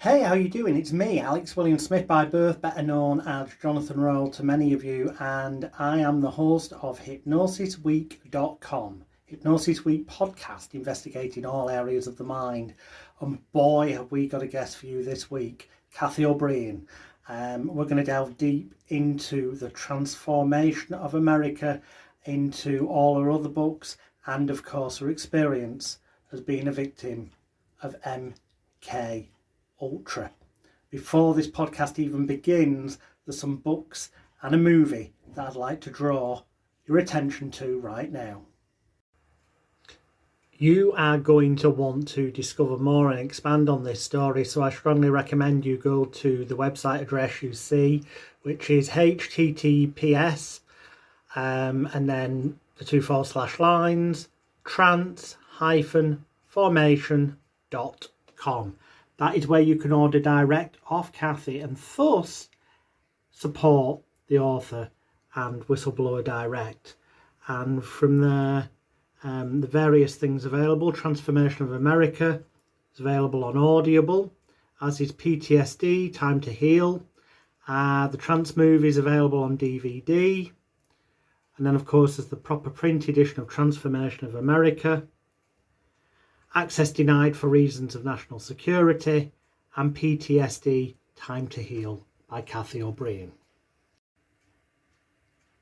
Hey, how you doing? It's me, Alex William Smith by birth, better known as Jonathan Royal to many of you, and I am the host of HypnosisWeek.com, Hypnosis Week podcast investigating all areas of the mind. And boy, have we got a guest for you this week, Cathy O'Brien. We're going to delve deep into the Trance-Formation of America, into all her other books, and of course her experience as being a victim of MK Ultra. Before this podcast even begins, there's some books and a movie that I'd like to draw your attention to right now. You are going to want to discover more and expand on this story, so I strongly recommend you go to the website address you see, which is https and then the 2// trance-formation.com. That is where you can order direct off Cathy and thus support the author and whistleblower direct. And from there, the various things available. Trance-Formation of America is available on Audible, as is PTSD, Time to Heal. The Trance movie is available on DVD. And then, of course, there's the proper print edition of Trance-Formation of America. Access denied for reasons of national security, and PTSD, Time to Heal by Cathy O'Brien.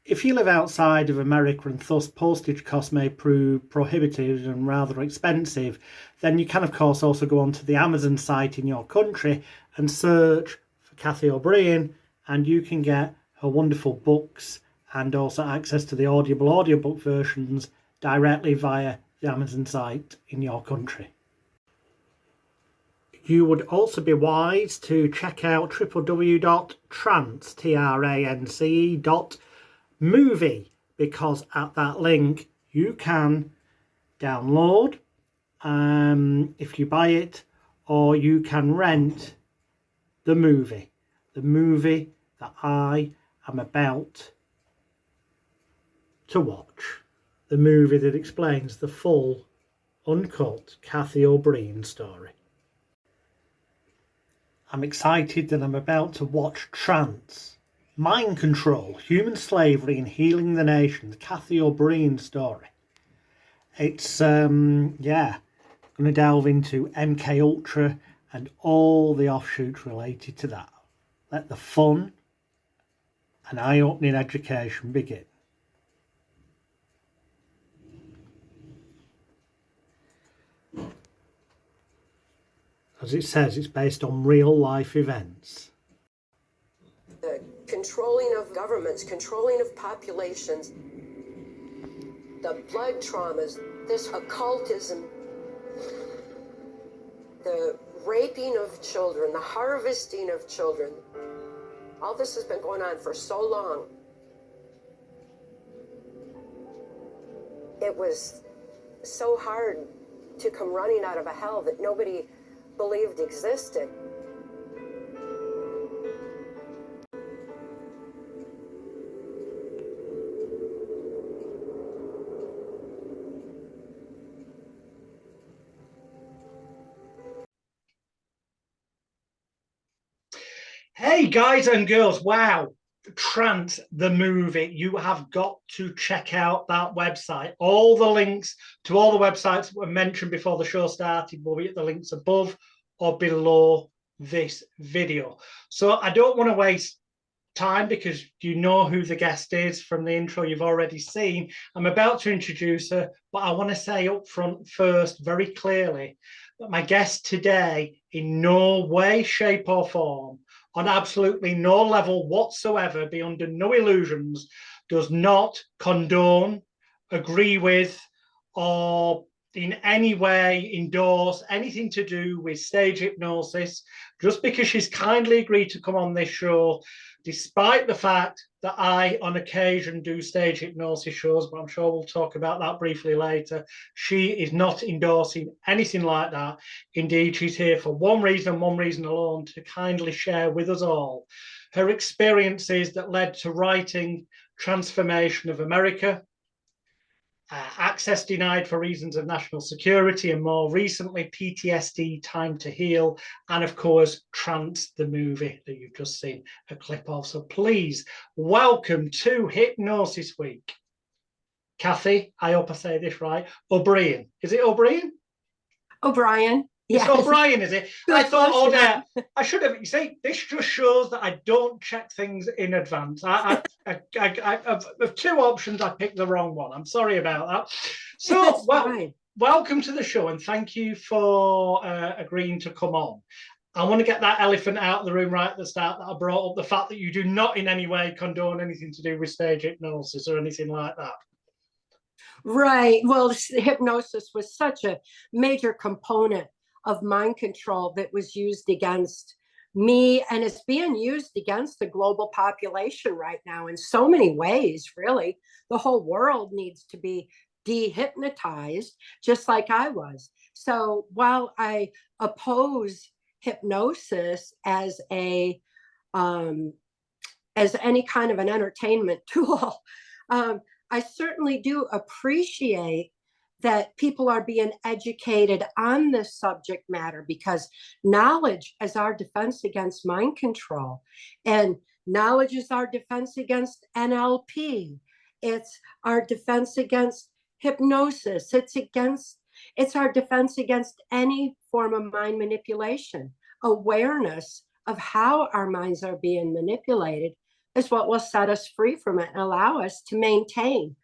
If you live outside of America and thus postage costs may prove prohibitive and rather expensive, then you can of course also go onto the Amazon site in your country and search for Cathy O'Brien, and you can get her wonderful books and also access to the audiobook versions directly via the Amazon site in your country. You would also be wise to check out www.trance.movie, because at that link you can download if you buy it, or you can rent the movie that I am about to watch. The movie that explains the full, uncut Cathy O'Brien story. I'm excited that I'm about to watch Trance, Mind Control, Human Slavery and Healing the Nations, Cathy O'Brien story. It's, going to delve into MK Ultra and all the offshoots related to that. Let the fun and eye-opening education begin. As it says, it's based on real life events. The controlling of governments, controlling of populations, the blood traumas, this occultism, the raping of children, the harvesting of children. All this has been going on for so long. It was so hard to come running out of a hell that nobody believed existed. Hey guys and girls, wow, Trance the movie. You have got to check out that website. All the links to all the websites that were mentioned before the show started will be at the links above or below this video. So I don't want to waste time, because you know who the guest is from the intro you've already seen. I'm about to introduce her, but I want to say up front first very clearly that my guest today in no way, shape or form, on absolutely no level whatsoever, be under no illusions, does not condone, agree with, or in any way endorse anything to do with stage hypnosis. Just because she's kindly agreed to come on this show, despite the fact that I on occasion do stage hypnosis shows, but I'm sure we'll talk about that briefly later, she is not endorsing anything like that. Indeed, she's here for one reason and one reason alone, to kindly share with us all her experiences that led to writing Trance-Formation of America, access denied for reasons of national security, and more recently, PTSD, Time to Heal, and of course, Trance, the movie that you've just seen a clip of. So please, welcome to Hypnosis Week. Cathy, I hope I say this right, O'Brien. Is it O'Brien? O'Brien. It's O'Brien, is it? Good I thought, oh, question. I should have. You see, this just shows that I don't check things in advance. Of two options, I picked the wrong one. I'm sorry about that. So, welcome to the show, and thank you for agreeing to come on. I want to get that elephant out of the room right at the start, that I brought up the fact that you do not in any way condone anything to do with stage hypnosis or anything like that. Right. Well, hypnosis was such a major component of mind control that was used against me, and it's being used against the global population right now in so many ways. Really, the whole world needs to be dehypnotized, just like I was. So while I oppose hypnosis as any kind of an entertainment tool, I certainly do appreciate that people are being educated on this subject matter, because knowledge is our defense against mind control, and knowledge is our defense against NLP. It's our defense against hypnosis. It's our defense against any form of mind manipulation. Awareness of how our minds are being manipulated is what will set us free from it and allow us to maintain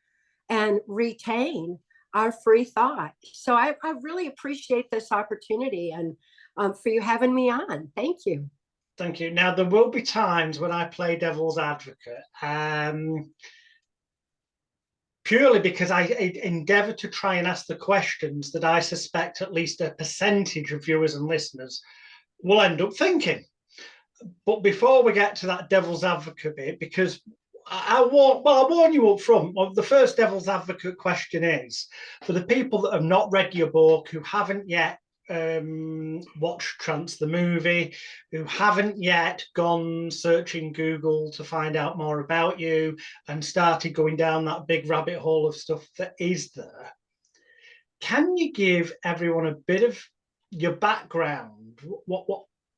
and retain our free thought. So I really appreciate this opportunity, and for you having me on. Thank you. Thank you. Now, there will be times when I play devil's advocate, purely because I endeavor to try and ask the questions that I suspect at least a percentage of viewers and listeners will end up thinking. But before we get to that devil's advocate bit, because I warn you up front, the first devil's advocate question is, for the people that have not read your book, who haven't yet watched Trance the movie, who haven't yet gone searching Google to find out more about you and started going down that big rabbit hole of stuff that is there, can you give everyone a bit of your background?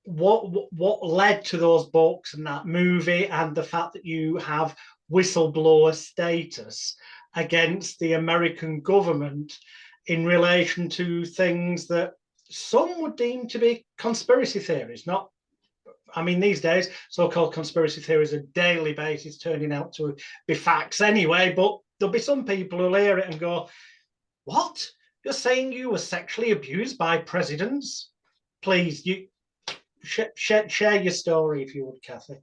What led to those books and that movie, and the fact that you have whistleblower status against the American government in relation to things that some would deem to be conspiracy theories? These days, so-called conspiracy theories are daily basis turning out to be facts anyway, but there'll be some people who'll hear it and go, what? You're saying you were sexually abused by presidents? Please, share your story, if you would, Cathy.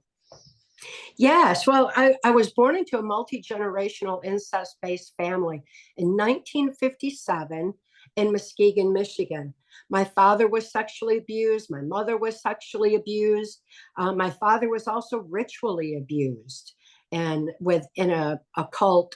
Yes, well, I was born into a multi-generational incest-based family in 1957 in Muskegon, Michigan. My father was sexually abused. My mother was sexually abused. My father was also ritually abused, and in a cult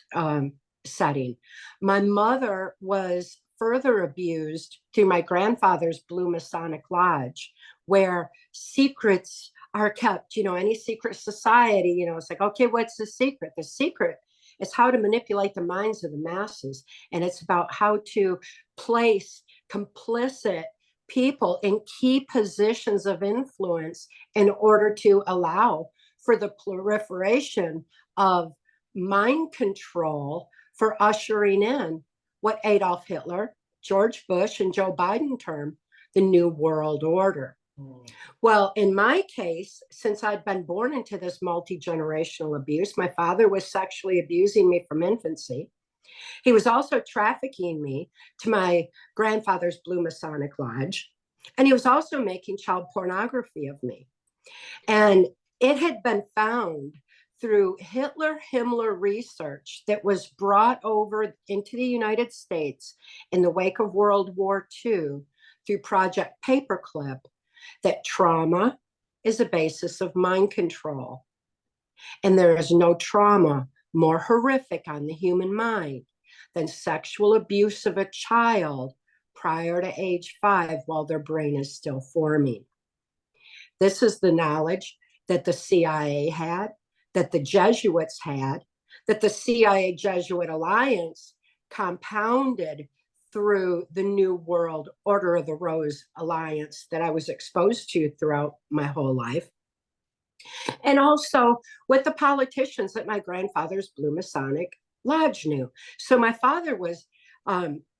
setting. My mother was further abused through my grandfather's Blue Masonic Lodge, where secrets are kept. Any secret society, it's like, okay, what's the secret? The secret is how to manipulate the minds of the masses. And it's about how to place complicit people in key positions of influence in order to allow for the proliferation of mind control, for ushering in what Adolf Hitler, George Bush, and Joe Biden termed the New World Order. Well, in my case, since I'd been born into this multi-generational abuse, my father was sexually abusing me from infancy. He was also trafficking me to my grandfather's Blue Masonic Lodge. And he was also making child pornography of me. And it had been found through Hitler-Himmler research that was brought over into the United States in the wake of World War II through Project Paperclip, that trauma is a basis of mind control. And there is no trauma more horrific on the human mind than sexual abuse of a child prior to age 5 while their brain is still forming. This is the knowledge that the CIA had, that the Jesuits had, that the CIA Jesuit Alliance compounded through the New World Order of the Rose Alliance that I was exposed to throughout my whole life. And also with the politicians that my grandfather's Blue Masonic Lodge knew. So my father was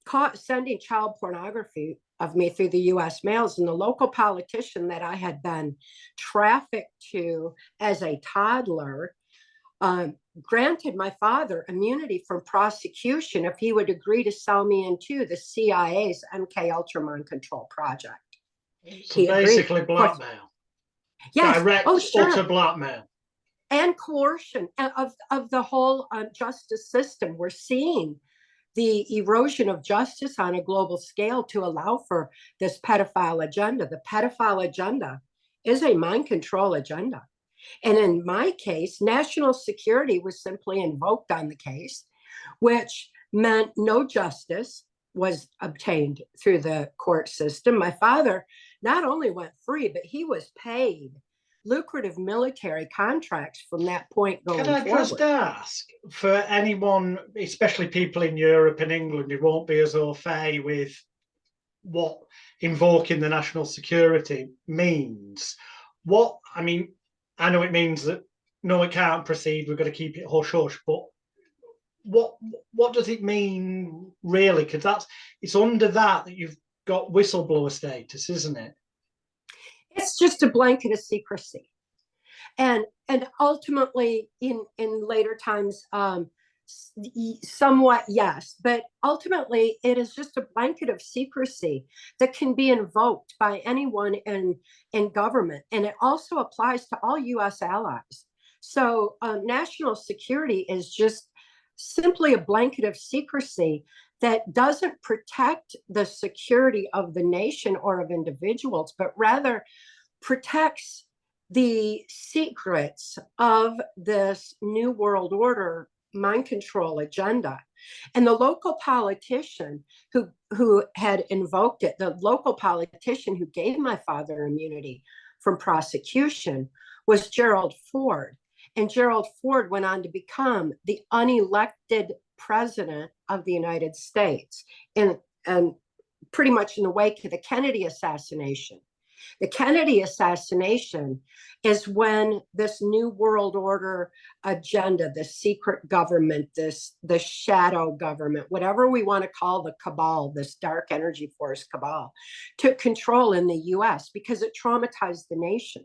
caught sending child pornography of me through the US mails, and the local politician that I had been trafficked to as a toddler granted my father immunity from prosecution if he would agree to sell me into the CIA's MK Ultra mind control project. So he basically agreed. Blackmail. Yes. Direct, utter blackmail. And coercion of the whole justice system. We're seeing the erosion of justice on a global scale to allow for this pedophile agenda. The pedophile agenda is a mind control agenda. And in my case, national security was simply invoked on the case, which meant no justice was obtained through the court system. My father not only went free, but he was paid lucrative military contracts from that point going forward. Can I just ask, for anyone, especially people in Europe and England, who won't be as au fait with what invoking the national security means, what, I mean, I know it means that no, it can't proceed, we've got to keep it hush-hush, but what does it mean really? Because it's under that you've got whistleblower status, isn't it? It's just a blanket of secrecy. And ultimately in later times, somewhat yes, but ultimately it is just a blanket of secrecy that can be invoked by anyone in government. And it also applies to all US allies. So national security is just simply a blanket of secrecy that doesn't protect the security of the nation or of individuals, but rather protects the secrets of this New World Order mind control agenda. And the local politician who had invoked it, the local politician who gave my father immunity from prosecution, was Gerald Ford. And Gerald Ford went on to become the unelected president of the United States, and pretty much in the wake of the Kennedy assassination. The Kennedy assassination is when this New World Order agenda, the secret government, the shadow government, whatever we want to call the cabal, this dark energy force cabal, took control in the US because it traumatized the nation.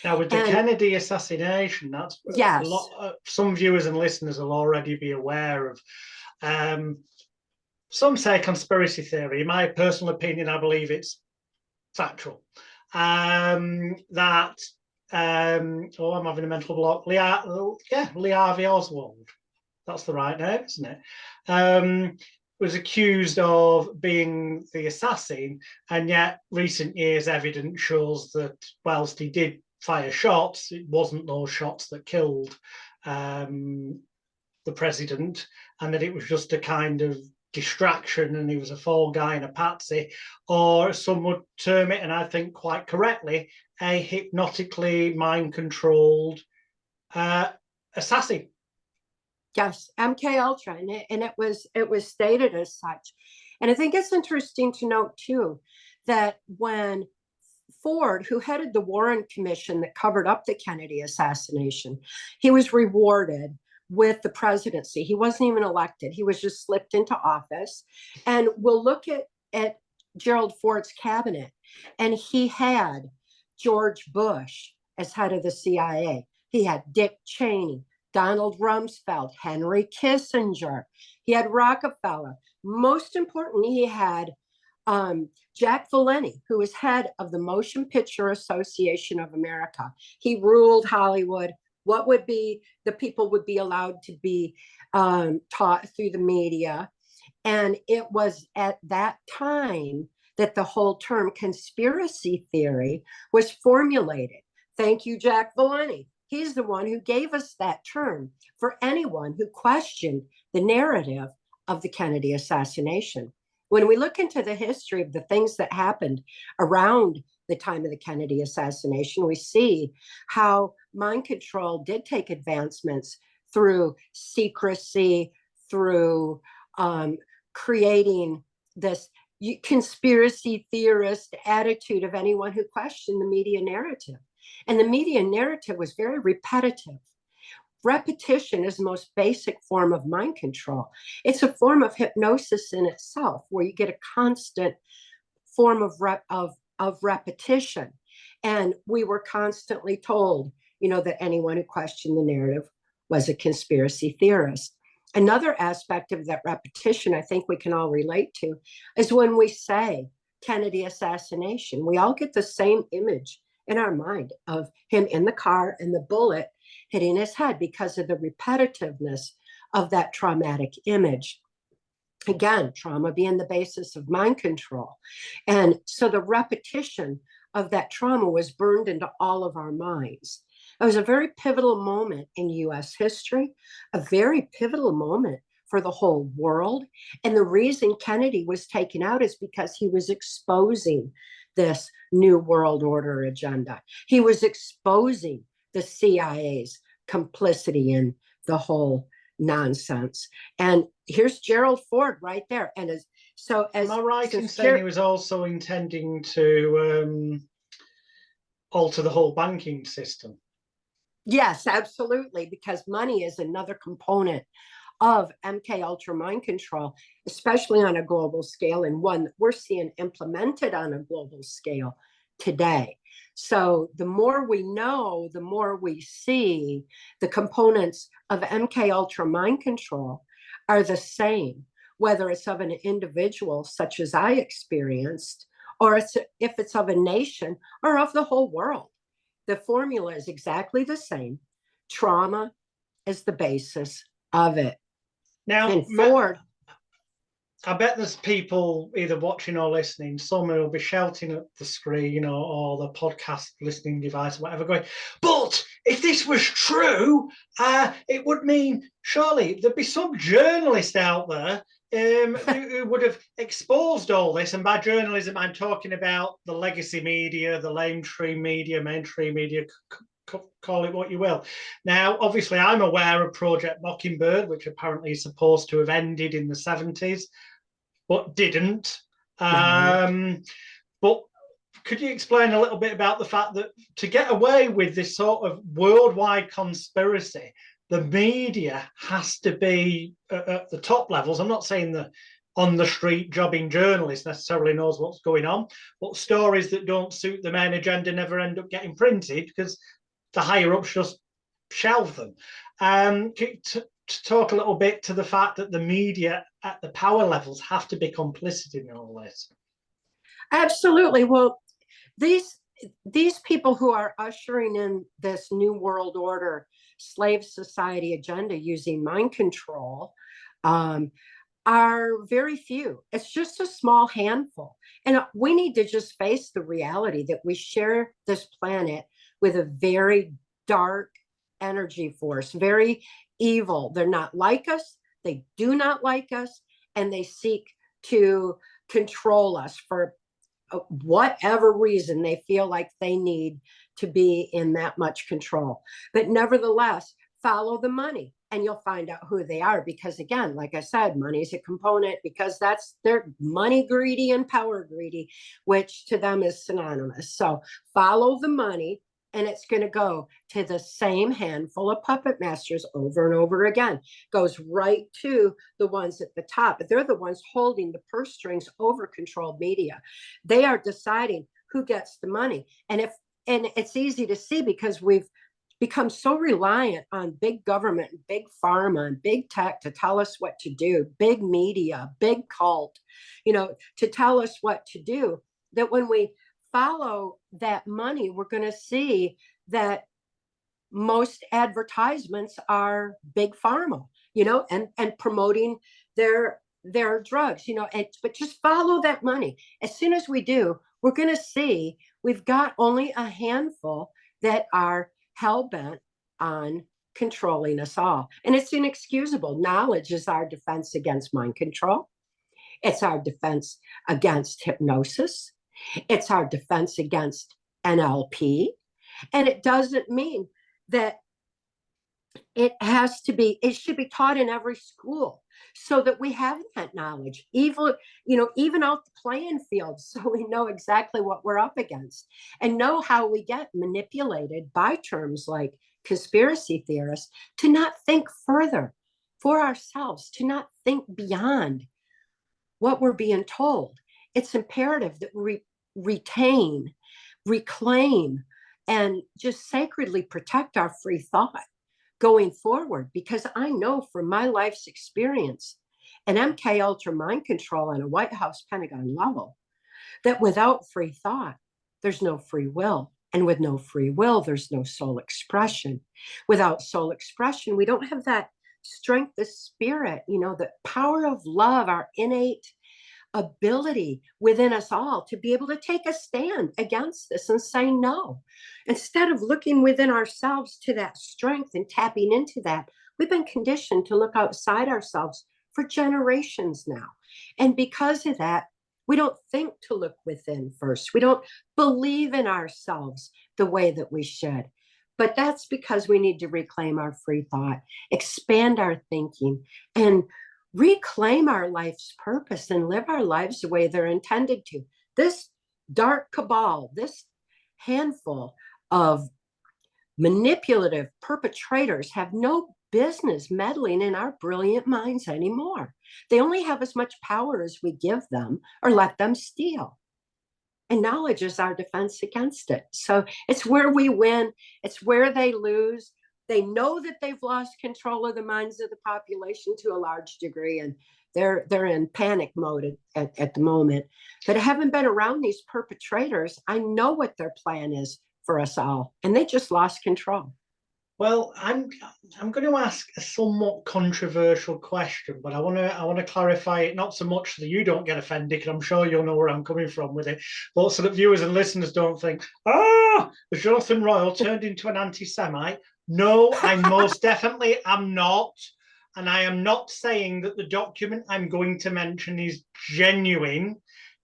Now, with the Kennedy assassination, that's yes. a lot. Some viewers and listeners will already be aware of. Some say conspiracy theory. In my personal opinion, I believe it's factual. That I'm having a mental block. Lee Harvey Oswald. That's the right name, isn't it? Was accused of being the assassin, and yet recent years evidence shows that whilst he did fire shots, it wasn't those shots that killed the president, and that it was just a kind of distraction and he was a fall guy and a patsy, or some would term it, and I think quite correctly, a hypnotically mind-controlled assassin. Yes, MK Ultra, and it was stated as such. And I think it's interesting to note too that when Ford, who headed the Warren Commission that covered up the Kennedy assassination, he was rewarded with the presidency. He wasn't even elected. He was just slipped into office. And we'll look at Gerald Ford's cabinet, and he had George Bush as head of the CIA. He had Dick Cheney, Donald Rumsfeld, Henry Kissinger. He had Rockefeller. Most importantly, he had Jack Valenti, who was head of the Motion Picture Association of America. He ruled Hollywood. What would be, the people would be allowed to be taught through the media. And it was at that time that the whole term conspiracy theory was formulated. Thank you, Jack Valenti. He's the one who gave us that term for anyone who questioned the narrative of the Kennedy assassination. When we look into the history of the things that happened around the time of the Kennedy assassination, we see how mind control did take advancements through secrecy, through creating this conspiracy theorist attitude of anyone who questioned the media narrative. And the media narrative was very repetitive. Repetition is the most basic form of mind control. It's a form of hypnosis in itself, where you get a constant form of repetition. And we were constantly told, that anyone who questioned the narrative was a conspiracy theorist. Another aspect of that repetition I think we can all relate to is when we say Kennedy assassination. We all get the same image in our mind of him in the car and the bullet hitting his head because of the repetitiveness of that traumatic image. Again, trauma being the basis of mind control. And so the repetition of that trauma was burned into all of our minds. It was a very pivotal moment in US history, a very pivotal moment for the whole world. And the reason Kennedy was taken out is because he was exposing this new world order agenda. He was exposing the CIA's complicity in the whole nonsense. And here's Gerald Ford right there. And am I right in saying he was also intending to alter the whole banking system? Yes, absolutely, because money is another component of MK Ultra mind control, especially on a global scale, and one that we're seeing implemented on a global scale today. So the more we know, the more we see the components of MK Ultra mind control are the same, whether it's of an individual such as I experienced, or if it's of a nation or of the whole world. The formula is exactly the same. Trauma is the basis of it. Now, and Ford, I bet there's people either watching or listening. Some will be shouting at the screen or the podcast listening device, or whatever, going, but if this was true, it would mean surely there'd be some journalist out there who would have exposed all this. And by journalism, I'm talking about the legacy media, the mainstream media, call it what you will. Now, obviously, I'm aware of Project Mockingbird, which apparently is supposed to have ended in the 70s, but didn't. But could you explain a little bit about the fact that to get away with this sort of worldwide conspiracy, the media has to be at the top levels? I'm not saying the on the street jobbing journalist necessarily knows what's going on, but stories that don't suit the main agenda never end up getting printed because the higher ups just shelve them. To talk a little bit to the fact that the media at the power levels have to be complicit in all this. Absolutely. Well, these people who are ushering in this new world order slave society agenda using mind control are very few. It's just a small handful. And we need to just face the reality that we share this planet with a very dark energy force, very evil. They're not like us. They do not like us. And they seek to control us for whatever reason they feel like they need to be in that much control. But nevertheless, follow the money and you'll find out who they are. Because again, like I said, money is a component because they're money greedy and power greedy, which to them is synonymous. So follow the money and it's going to go to the same handful of puppet masters over and over again. Goes right to the ones at the top. They're the ones holding the purse strings over controlled media. They are deciding who gets the money. And it's easy to see because we've become so reliant on big government, big pharma, and big tech to tell us what to do, big media, big cult, to tell us what to do, that when we follow that money, we're going to see that most advertisements are big pharma, and promoting their drugs, but just follow that money. As soon as we do, we're going to see we've got only a handful that are hell-bent on controlling us all. And it's inexcusable. Knowledge is our defense against mind control. It's our defense against hypnosis. It's our defense against NLP. And it doesn't mean that it should be taught in every school. so that we have that knowledge, even out the playing field, so we know exactly what we're up against and know how we get manipulated by terms like conspiracy theorists to not think further for ourselves, to not think beyond what we're being told. It's imperative that we retain, reclaim, and just sacredly protect our free thought going forward, because I know from my life's experience and MK Ultra mind control on a White House Pentagon level that without free thought, there's no free will. And with no free will, there's no soul expression. Without soul expression, we don't have that strength, the spirit, the power of love, our innate ability within us all to be able to take a stand against this and say no. Instead of looking within ourselves to that strength and tapping into that, we've been conditioned to look outside ourselves for generations now. And because of that, we don't think to look within first. We don't believe in ourselves the way that we should. But that's because we need to reclaim our free thought, expand our thinking, and reclaim our life's purpose and live our lives the way they're intended to. This dark cabal, this handful of manipulative perpetrators have no business meddling in our brilliant minds anymore. They only have as much power as we give them or let them steal. And knowledge is our defense against it. So it's where we win. It's where they lose. They know that they've lost control of the minds of the population to a large degree, and they're in panic mode at the moment. But having been around these perpetrators, I know what their plan is for us all, and they just lost control. Well, I'm going to ask a somewhat controversial question, but I want to clarify it, not so much that you don't get offended, because I'm sure you'll know where I'm coming from with it, but so that viewers and listeners don't think, Jonathan Royle turned into an anti-Semite. No, I most definitely am not. And I am not saying that the document I'm going to mention is genuine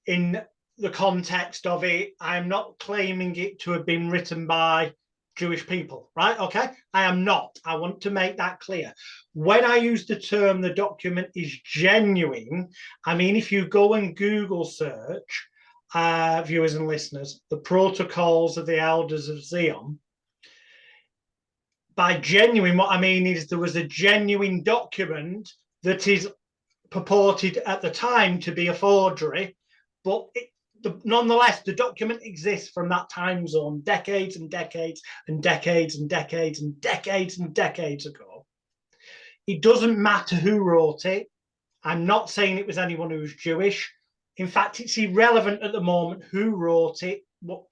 in the context of it. I'm not claiming it to have been written by Jewish people, right? Okay, I am not. I want to make that clear. When I use the term the document is genuine, I mean, if you go and Google search, viewers and listeners, the protocols of the elders of Zion, by genuine, what I mean is there was a genuine document that is purported at the time to be a forgery, but nonetheless, the document exists from that time zone, decades and decades and decades and decades and decades and decades ago. It doesn't matter who wrote it. I'm not saying it was anyone who's Jewish. In fact, it's irrelevant at the moment who wrote it, what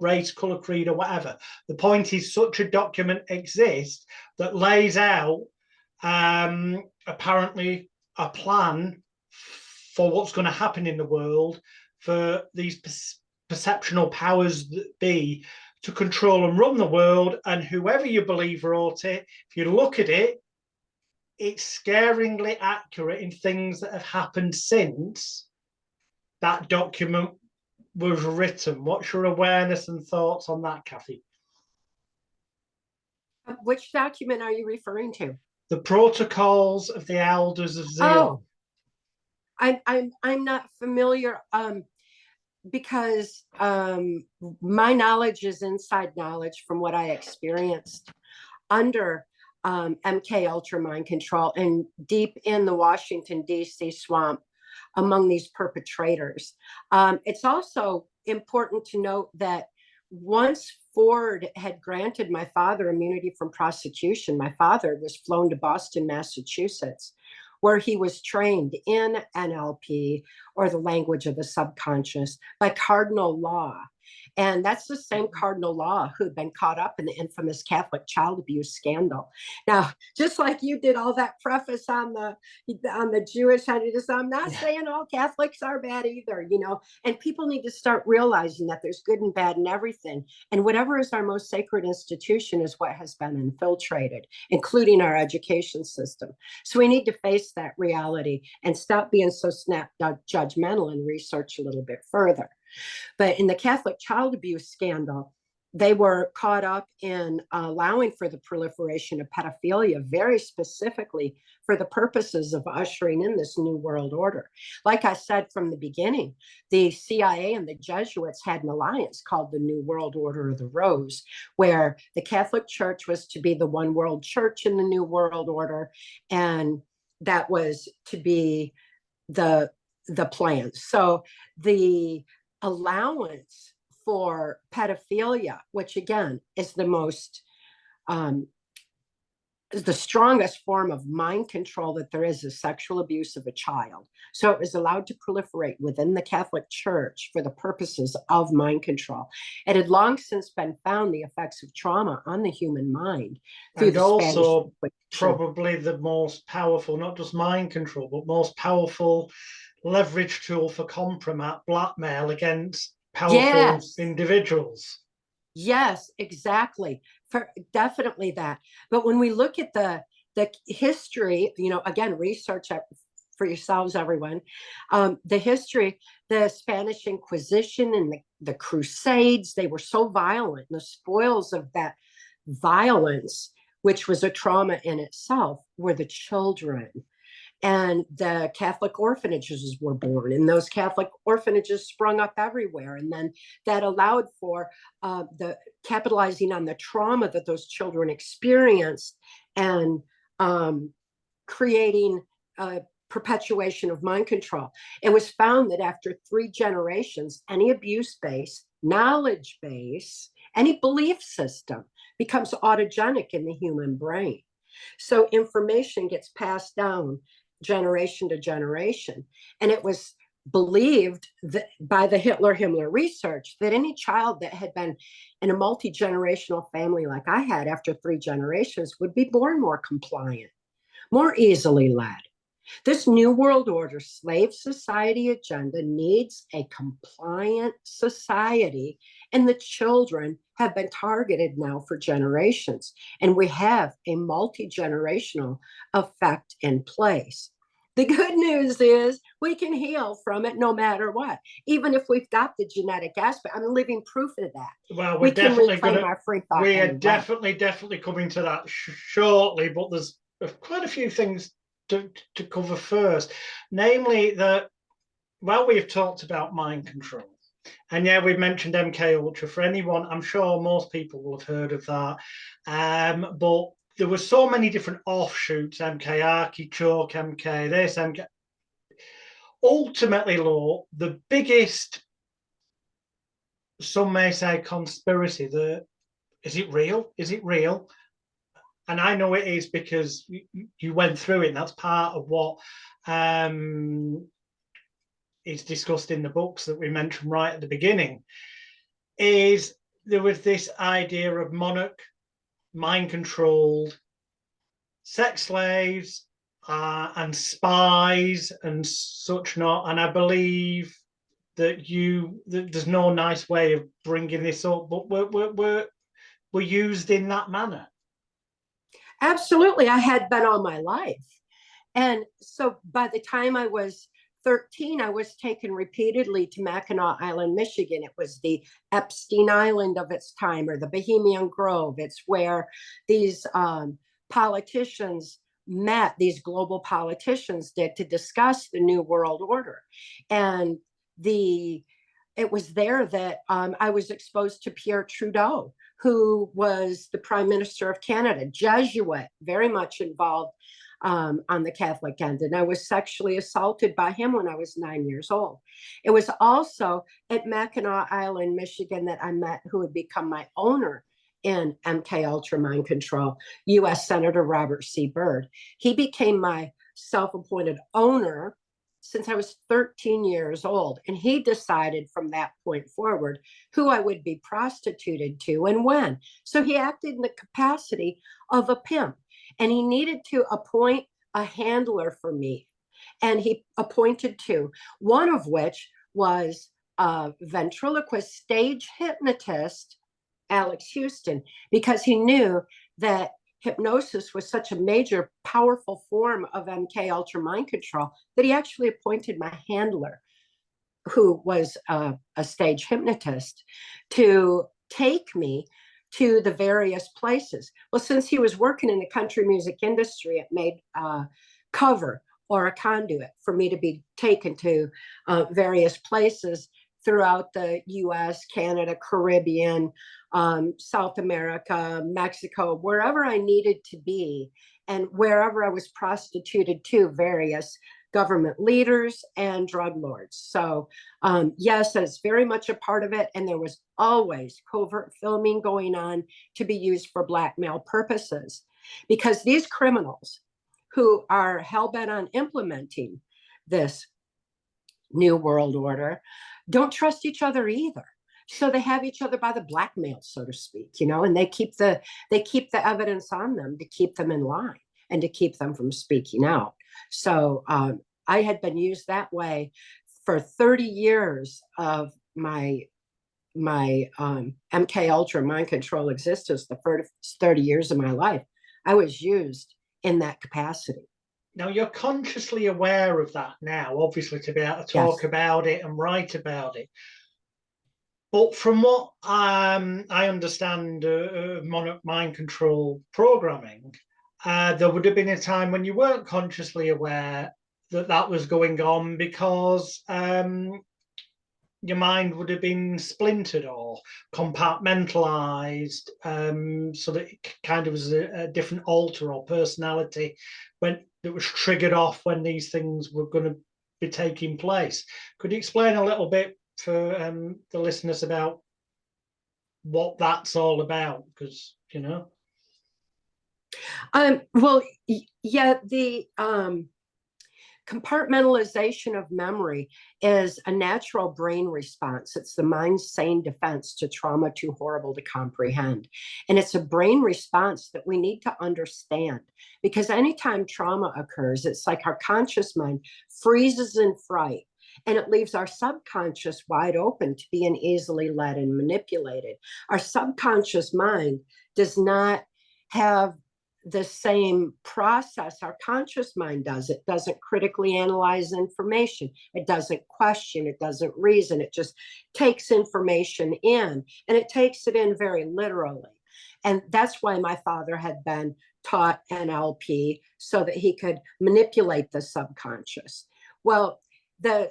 race, color, creed, or whatever. The point is, such a document exists that lays out apparently a plan for what's going to happen in the world for these perceptional powers that be to control and run the world. And whoever you believe wrote it, if you look at it, it's scaringly accurate in things that have happened since that document was written. What's your awareness and thoughts on that, Cathy? Which document are you referring to? The Protocols of the Elders of Zion. Oh, I'm not familiar because my knowledge is inside knowledge from what I experienced under MK Ultra mind control and deep in the Washington, D.C. swamp among these perpetrators. It's also important to note that once Ford had granted my father immunity from prosecution, my father was flown to Boston, Massachusetts, where he was trained in NLP, or the language of the subconscious, by Cardinal Law. And that's the same Cardinal Law who'd been caught up in the infamous Catholic child abuse scandal. Now, just like you did all that preface on the Jewish identity, I'm not saying all Catholics are bad either, and people need to start realizing that there's good and bad in everything. And whatever is our most sacred institution is what has been infiltrated, including our education system. So we need to face that reality and stop being so judgmental and research a little bit further. But in the Catholic child abuse scandal, they were caught up in allowing for the proliferation of pedophilia, very specifically for the purposes of ushering in this new world order. Like I said from the beginning, the CIA and the Jesuits had an alliance called the New World Order of the Rose, where the Catholic Church was to be the one world church in the New World Order, and that was to be the plan. So the allowance for pedophilia, which again is the strongest form of mind control that there is sexual abuse of a child. So it was allowed to proliferate within the Catholic Church for the purposes of mind control. It had long since been found the effects of trauma on the human mind through and the also Spanish probably the most powerful, not just mind control, but most powerful leverage tool for compromise, blackmail against powerful individuals. Yes, exactly. For definitely that. But when we look at the history, again, research for yourselves, everyone. The history, the Spanish Inquisition and the Crusades, they were so violent. And the spoils of that violence, which was a trauma in itself, were the children. And the Catholic orphanages were born, and those Catholic orphanages sprung up everywhere. And then that allowed for the capitalizing on the trauma that those children experienced, and creating a perpetuation of mind control. It was found that after 3 generations, any abuse base, knowledge base, any belief system becomes autogenic in the human brain. So information gets passed down generation to generation. And it was believed that by the Himmler research that any child that had been in a multi-generational family like I had after 3 generations would be born more compliant, more easily led. This New World Order slave society agenda needs a compliant society, and the children have been targeted now for generations, and we have a multi-generational effect in place. The good news is we can heal from it no matter what, even if we've got the genetic aspect. I'm living proof of that. Well, we're definitely going to. We are definitely coming to that shortly, but there's quite a few things to cover first, namely that while we've talked about mind control, and yeah, we've mentioned MK Ultra. For anyone, I'm sure most people will have heard of that, but there were so many different offshoots: MK Archichoke, MK this, MK. Ultimately, Law, the biggest, some may say, conspiracy. Is it real? Is it real? And I know it is because you went through it, and that's part of what is discussed in the books that we mentioned right at the beginning. Is there was this idea of monarch, mind-controlled sex slaves and spies and such not. And I believe that there's no nice way of bringing this up, but we're used in that manner. Absolutely. I had been all my life. And so by the time I was 13, I was taken repeatedly to Mackinac Island, Michigan. It was the Epstein Island of its time, or the Bohemian Grove. It's where these politicians met, these global politicians did, to discuss the New World Order. And it was there that I was exposed to Pierre Trudeau, who was the Prime Minister of Canada, Jesuit, very much involved on the Catholic end. And I was sexually assaulted by him when I was 9 years old. It was also at Mackinac Island, Michigan, that I met who had become my owner in MK Ultra Mind Control, U.S. Senator Robert C. Byrd. He became my self-appointed owner since I was 13 years old. And he decided from that point forward who I would be prostituted to and when. So he acted in the capacity of a pimp, and he needed to appoint a handler for me. And he appointed 2, one of which was a ventriloquist stage hypnotist, Alex Houston, because he knew that hypnosis was such a major, powerful form of MK Ultra mind control that he actually appointed my handler, who was a stage hypnotist, to take me to the various places. Well, since he was working in the country music industry, it made cover or a conduit for me to be taken to various places throughout the US, Canada, Caribbean, South America, Mexico, wherever I needed to be, and wherever I was prostituted to various government leaders and drug lords. So yes, that's very much a part of it. And there was always covert filming going on to be used for blackmail purposes, because these criminals who are hell-bent on implementing this new world order don't trust each other either. So they have each other by the blackmail, so to speak, you know, and they keep the evidence on them to keep them in line and to keep them from speaking out. So I had been used that way for 30 years of my MK Ultra mind control existence. The first 30 years of my life, I was used in that capacity. Now, you're consciously aware of that now, obviously, to be able to talk about it and write about it. But from what I understand mind control programming, there would have been a time when you weren't consciously aware that that was going on, because your mind would have been splintered or compartmentalized, so that it kind of was a different alter or personality when it was triggered off when these things were going to be taking place. Could you explain a little bit for the listeners about what that's all about? Because, you know. Well, yeah, the compartmentalization of memory is a natural brain response. It's the mind's sane defense to trauma too horrible to comprehend. And it's a brain response that we need to understand, because anytime trauma occurs, it's like our conscious mind freezes in fright, and it leaves our subconscious wide open to being easily led and manipulated. Our subconscious mind does not have the same process our conscious mind does. It doesn't critically analyze information. It doesn't question. It doesn't reason. It just takes information in, and it takes it in very literally. And that's why my father had been taught NLP, so that he could manipulate the subconscious. Well, the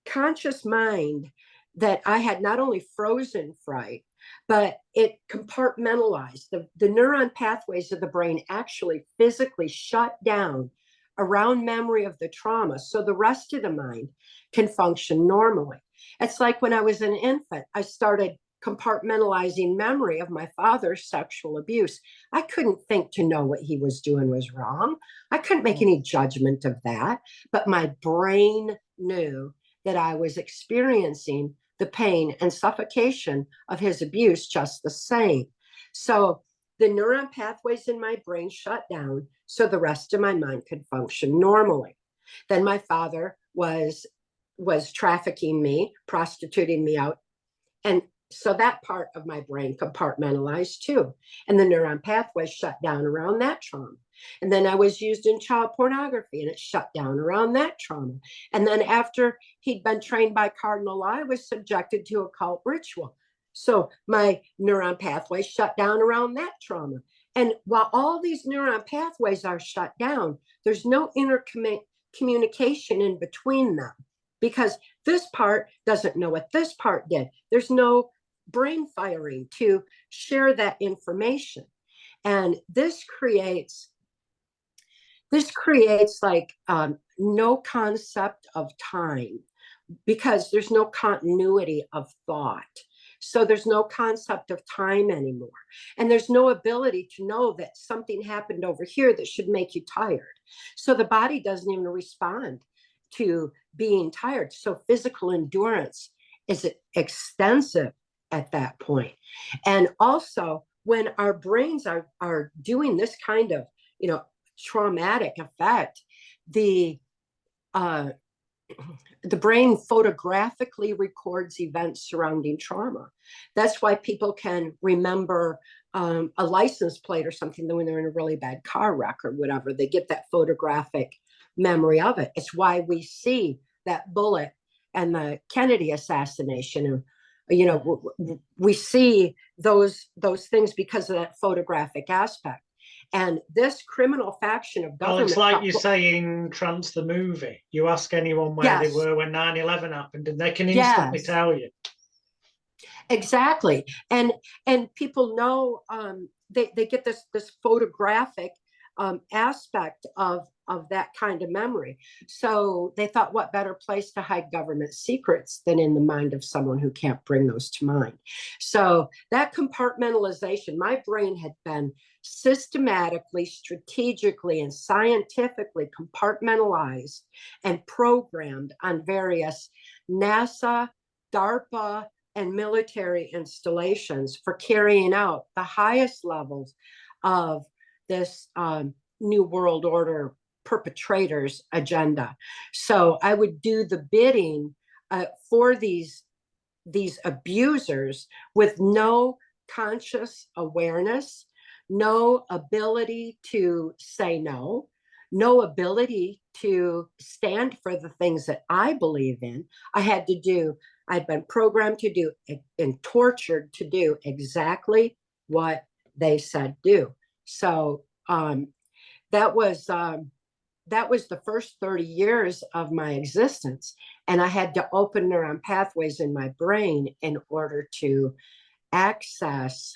conscious mind that I had not only frozen fright, but it compartmentalized. The neuron pathways of the brain actually physically shut down around memory of the trauma, so the rest of the mind can function normally. It's like when I was an infant, I started compartmentalizing memory of my father's sexual abuse. I couldn't think to know what he was doing was wrong. I couldn't make any judgment of that, but my brain knew that I was experiencing the pain and suffocation of his abuse just the same. So the neuron pathways in my brain shut down so the rest of my mind could function normally. Then my father was trafficking me, prostituting me out. And so that part of my brain compartmentalized too. And the neuron pathways shut down around that trauma. And then I was used in child pornography, and it shut down around that trauma. And then after he'd been trained by Cardinal Law, I was subjected to occult ritual. So my neuron pathways shut down around that trauma. And while all these neuron pathways are shut down, there's no communication in between them, because this part doesn't know what this part did. There's no brain firing to share that information. And this creates like no concept of time, because there's no continuity of thought. So there's no concept of time anymore. And there's no ability to know that something happened over here that should make you tired. So the body doesn't even respond to being tired. So physical endurance is extensive at that point. And also, when our brains are doing this kind of, you know, traumatic effect, the brain photographically records events surrounding trauma. That's why people can remember a license plate or something when they're in a really bad car wreck or whatever. They get that photographic memory of it. It's why we see that bullet and the Kennedy assassination, we see those things because of that photographic aspect. And this criminal faction of Well, government. it's like you're saying Trance the movie. You ask anyone where they Yes, were when 9/11 happened, and they can instantly yes, tell you. exactly. And people know, they get this photographic aspect of that kind of memory. So they thought, what better place to hide government secrets than in the mind of someone who can't bring those to mind? So that compartmentalization, my brain had been systematically, strategically, and scientifically compartmentalized and programmed on various NASA, DARPA, and military installations for carrying out the highest levels of this New World Order perpetrators' agenda. So I would do the bidding for these abusers with no conscious awareness, no ability to say no, no ability to stand for the things that I believe in. I'd been programmed to do and tortured to do exactly what they said do. So that was the first 30 years of my existence. And I had to open neuron pathways in my brain in order to access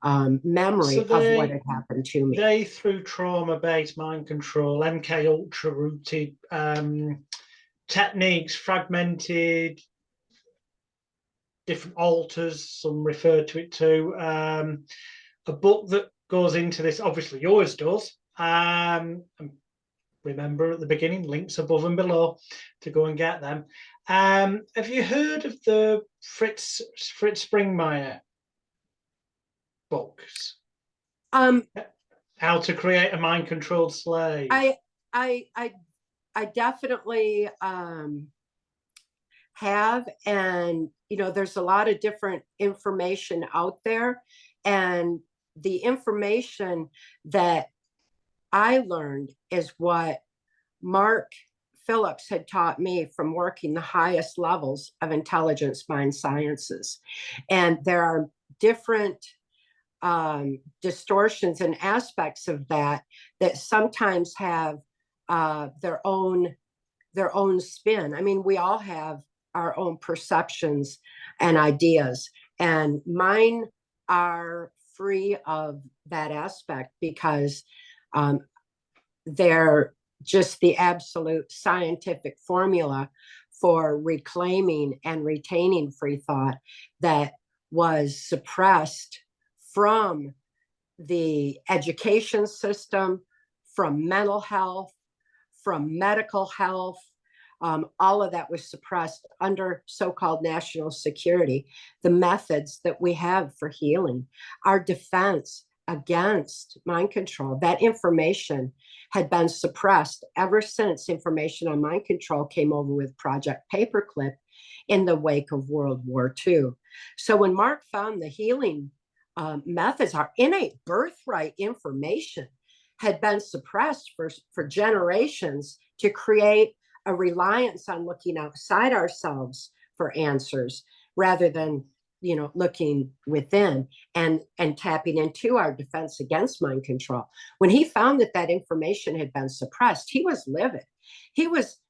memory of what had happened to me. They, through trauma-based mind control, MK Ultra rooted techniques, fragmented, different alters, some refer to it too. A book that goes into this, obviously yours does. Remember at the beginning, links above and below to go and get them. Have you heard of the Fritz Springmeier books? How to Create a Mind-Controlled Slave. I definitely have, and there's a lot of different information out there, and the information that I learned is what Mark Phillips had taught me from working the highest levels of intelligence mind sciences. And there are different distortions and aspects of that sometimes have their own spin. I mean, we all have our own perceptions and ideas, and mine are free of that aspect because they're just the absolute scientific formula for reclaiming and retaining free thought that was suppressed from the education system, from mental health, from medical health. All of that was suppressed under so-called national security. The methods that we have for healing, our defense against mind control, that information had been suppressed ever since information on mind control came over with Project Paperclip in the wake of World War II. So when Mark found the healing methods, our innate birthright information had been suppressed for generations to create a reliance on looking outside ourselves for answers rather than looking within and tapping into our defense against mind control. When he found that information had been suppressed, he was livid.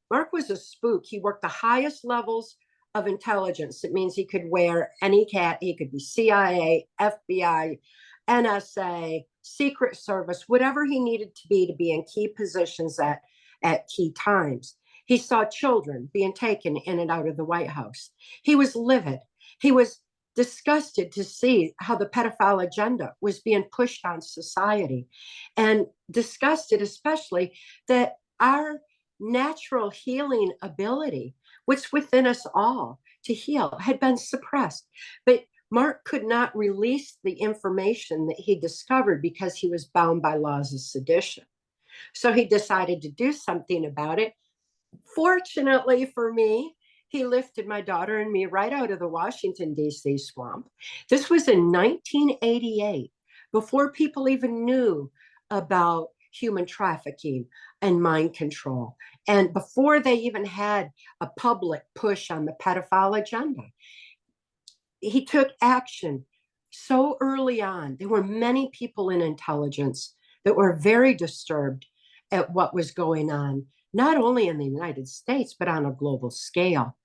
Mark was a spook. He worked the highest levels of intelligence. It means he could wear any cat. He could be CIA, FBI, NSA, Secret Service, whatever he needed to be in key positions at key times. He saw children being taken in and out of the White House. He was livid. He was disgusted to see how the pedophile agenda was being pushed on society, and disgusted especially that our natural healing ability, which within us all to heal, had been suppressed. But Mark could not release the information that he discovered because he was bound by laws of sedition. So he decided to do something about it. Fortunately for me, he lifted my daughter and me right out of the Washington, D.C. swamp. This was in 1988, before people even knew about human trafficking and mind control, and before they even had a public push on the pedophile agenda. he took action so early on. There were many people in intelligence that were very disturbed at what was going on, not only in the United States, but on a global scale.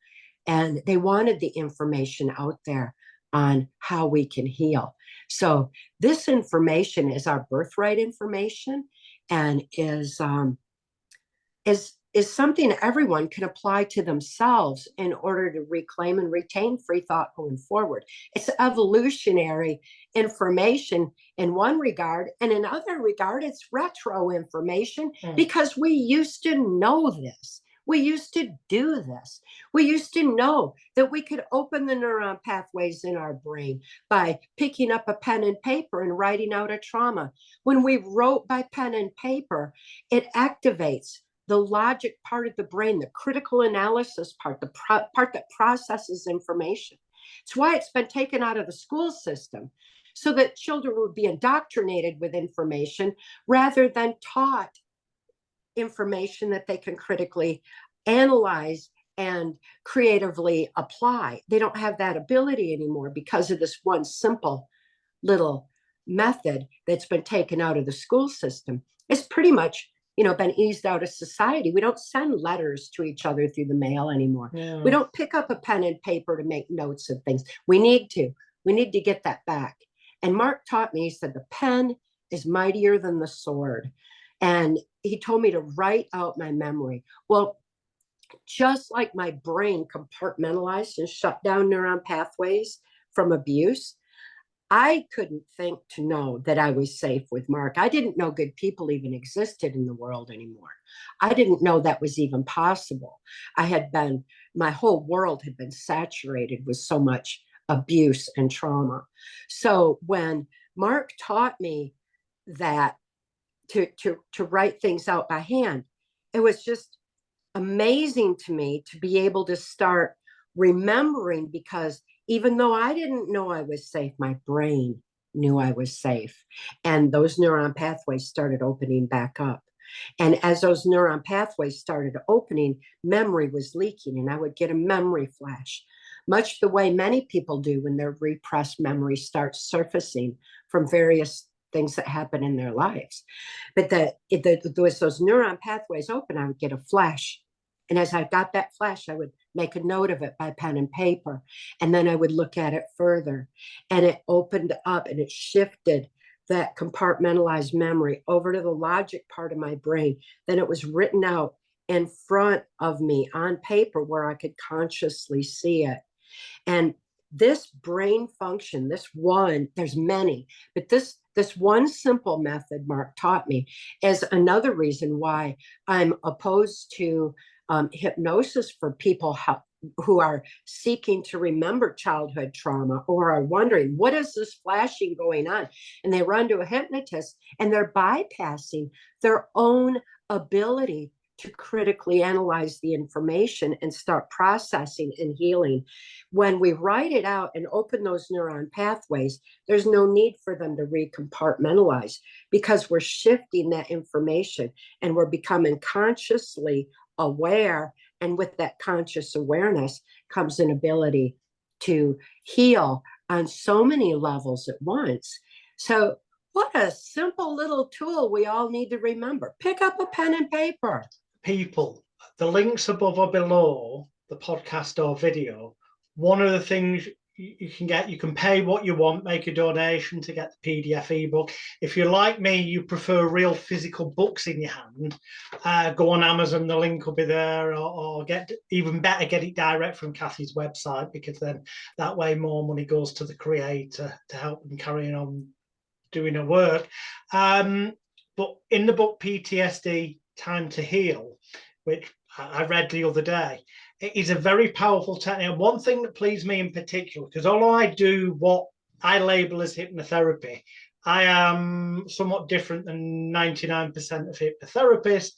And they wanted the information out there on how we can heal. So this information is our birthright information, and is something everyone can apply to themselves in order to reclaim and retain free thought going forward. It's evolutionary information in one regard, and in other regard, it's retro information because we used to know this. We used to do this. We used to know that we could open the neuron pathways in our brain by picking up a pen and paper and writing out a trauma. When we wrote by pen and paper, it activates the logic part of the brain, the critical analysis part, the part that processes information. It's why it's been taken out of the school system, so that children would be indoctrinated with information rather than taught information that they can critically analyze and creatively apply. They don't have that ability anymore because of this one simple little method that's been taken out of the school system. It's pretty much, been eased out of society. We don't send letters to each other through the mail anymore. Yeah. We don't pick up a pen and paper to make notes of things. We need to get that back. And Mark taught me, he said, the pen is mightier than the sword. And he told me to write out my memory. Well, just like my brain compartmentalized and shut down neuron pathways from abuse, I couldn't think to know that I was safe with Mark. I didn't know good people even existed in the world anymore. I didn't know that was even possible. My whole world had been saturated with so much abuse and trauma. So when Mark taught me that to write things out by hand, it was just amazing to me to be able to start remembering, because even though I didn't know I was safe, my brain knew I was safe. And those neuron pathways started opening back up. And as those neuron pathways started opening, memory was leaking, and I would get a memory flash, much the way many people do when their repressed memory starts surfacing from various things that happen in their lives. But as those neuron pathways open, I would get a flash. And as I got that flash, I would make a note of it by pen and paper. And then I would look at it further. And it opened up and it shifted that compartmentalized memory over to the logic part of my brain. Then it was written out in front of me on paper where I could consciously see it. And this brain function, there's many, but this one simple method Mark taught me is another reason why I'm opposed to hypnosis for people who are seeking to remember childhood trauma or are wondering, what is this flashing going on? And they run to a hypnotist and they're bypassing their own ability to critically analyze the information and start processing and healing. When we write it out and open those neuron pathways, there's no need for them to recompartmentalize, because we're shifting that information and we're becoming consciously aware. And with that conscious awareness comes an ability to heal on so many levels at once. So what a simple little tool we all need to remember. Pick up a pen and paper. People, the links above or below the podcast or video, one of the things you can get, you can pay what you want, make a donation to get the PDF ebook. If you're like me, you prefer real physical books in your hand, go on Amazon, the link will be there, or get even better, get it direct from Cathy's website, because then that way more money goes to the creator to help them carry on doing her work. But in the book PTSD, Time to Heal, which I read the other day, it is a very powerful technique. And one thing that pleased me in particular, because although I do what I label as hypnotherapy, I am somewhat different than 99% of hypnotherapists,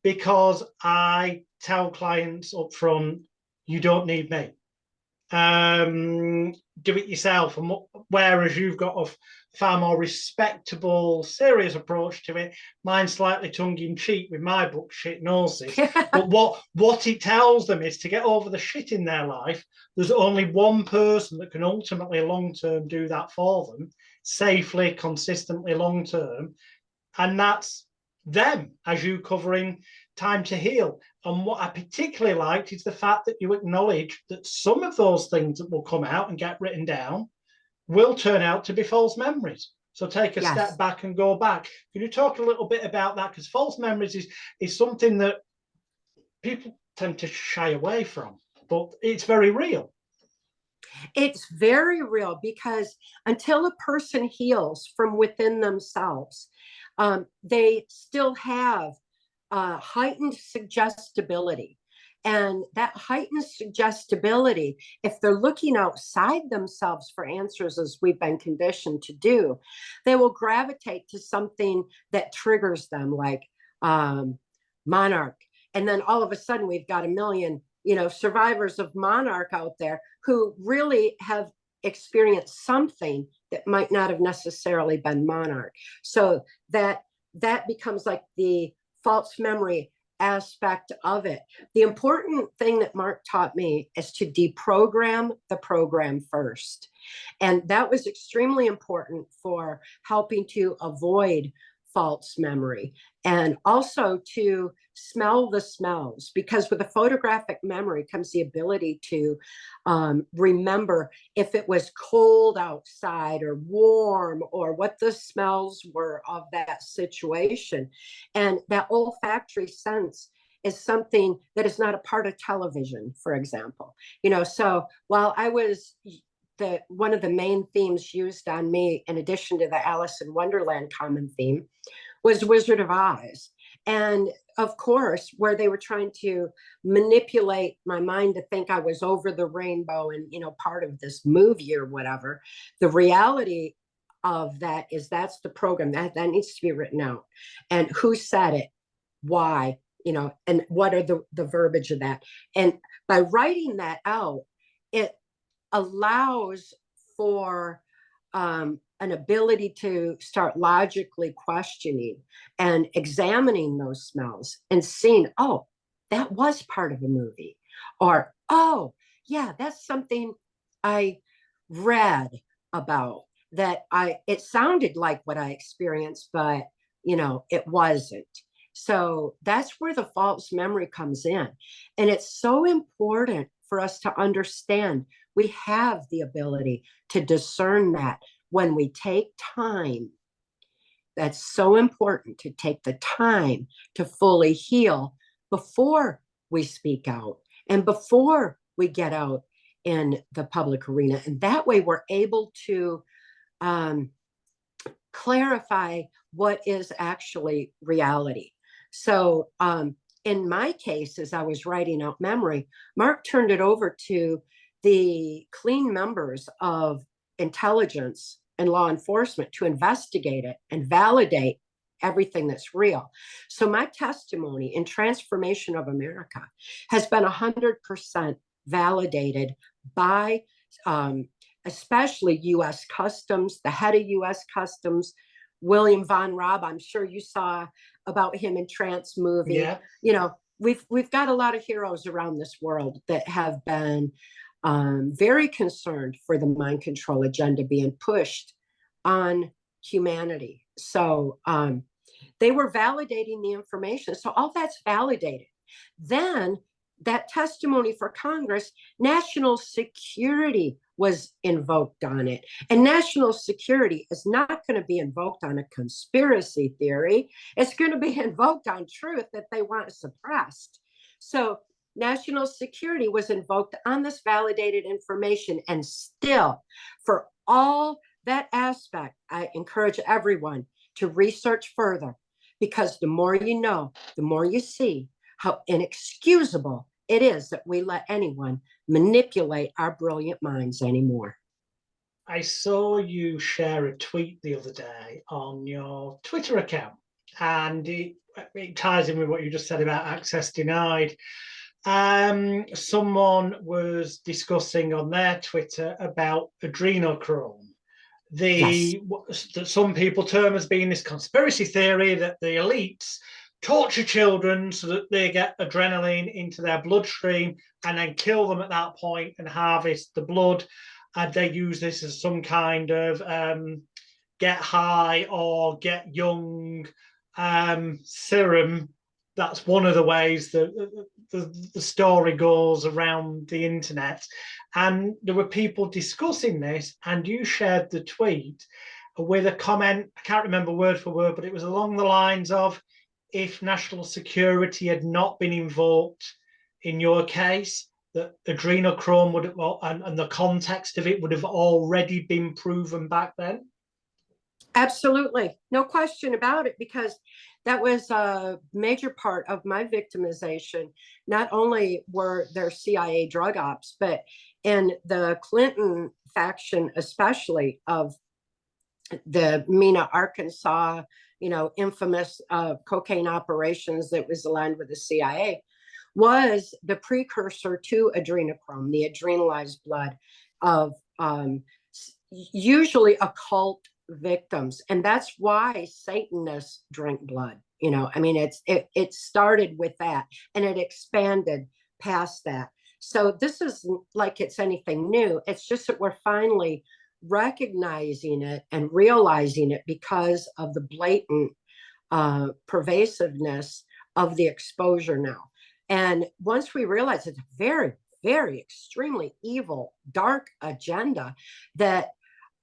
because I tell clients up front, you don't need me. Do it yourself. And whereas you've got a far more respectable, serious approach to it. Mine's slightly tongue-in-cheek with my book, Shitnosis. But what it tells them is to get over the shit in their life, there's only one person that can ultimately long-term do that for them, safely, consistently, long-term, and that's them, as you covering time to heal. And what I particularly liked is the fact that you acknowledge that some of those things that will come out and get written down will turn out to be false memories. So take a step back and go back. Can you talk a little bit about that? Because false memories is something that people tend to shy away from, but it's very real. It's very real, because until a person heals from within themselves, they still have heightened suggestibility. And that heightened suggestibility, if they're looking outside themselves for answers, as we've been conditioned to do, they will gravitate to something that triggers them, like Monarch. And then all of a sudden, we've got a million, survivors of Monarch out there who really have experienced something that might not have necessarily been Monarch. So that becomes like the false memory aspect of it. The important thing that Mark taught me is to deprogram the program first. And that was extremely important for helping to avoid false memory, and also to smell the smells, because with a photographic memory comes the ability to remember if it was cold outside or warm, or what the smells were of that situation. And that olfactory sense is something that is not a part of television, for example. So while I was one of the main themes used on me, in addition to the Alice in Wonderland common theme, was Wizard of Oz. And of course, where they were trying to manipulate my mind to think I was over the rainbow and, part of this movie or whatever, the reality of that is that's the program that needs to be written out. And who said it, why, and what are the verbiage of that. And by writing that out, it allows for an ability to start logically questioning and examining those smells and seeing, oh, that was part of a movie, or, oh, yeah, that's something I read about that it sounded like what I experienced, but, it wasn't. So that's where the false memory comes in. And it's so important for us to understand we have the ability to discern that when we take time. That's so important, to take the time to fully heal before we speak out and before we get out in the public arena. And that way we're able to clarify what is actually reality. So in my case, as I was writing out memory, Mark turned it over to the clean members of intelligence and law enforcement to investigate it and validate everything that's real. So my testimony in Trance-Formation of America has been 100% validated by especially U.S. Customs, the head of U.S. Customs, William Von Raab. I'm sure you saw about him in Trance movie. Yeah. We've got a lot of heroes around this world that have been very concerned for the mind control agenda being pushed on humanity. So they were validating the information. So all that's validated. Then that testimony for Congress, national security was invoked on it. And national security is not going to be invoked on a conspiracy theory. It's going to be invoked on truth that they want suppressed. So national security was invoked on this validated information. And still, for all that aspect, I encourage everyone to research further, because the more you know, the more you see how inexcusable it is that we let anyone manipulate our brilliant minds anymore. I saw you share a tweet the other day on your Twitter account, and it ties in with what you just said about access denied. Someone was discussing on their Twitter about adrenochrome Yes. that some people term as being this conspiracy theory that the elites torture children so that they get adrenaline into their bloodstream and then kill them at that point and harvest the blood. And they use this as some kind of get high or get young serum. That's one of the ways that the story goes around the internet. And there were people discussing this, and you shared the tweet with a comment, I can't remember word for word, but it was along the lines of, if national security had not been invoked in your case, that adrenochrome would have, and the context of it would have already been proven back then. Absolutely. No question about it, because that was a major part of my victimization. Not only were there CIA drug ops, but in the Clinton faction, especially of the Mena, Arkansas, infamous cocaine operations that was aligned with the CIA, was the precursor to adrenochrome, the adrenalized blood of usually occult victims. And that's why Satanists drink blood. It started with that, and it expanded past that. So this isn't like it's anything new. It's just that we're finally recognizing it and realizing it because of the blatant pervasiveness of the exposure now. And once we realize it's a very, very extremely evil, dark agenda that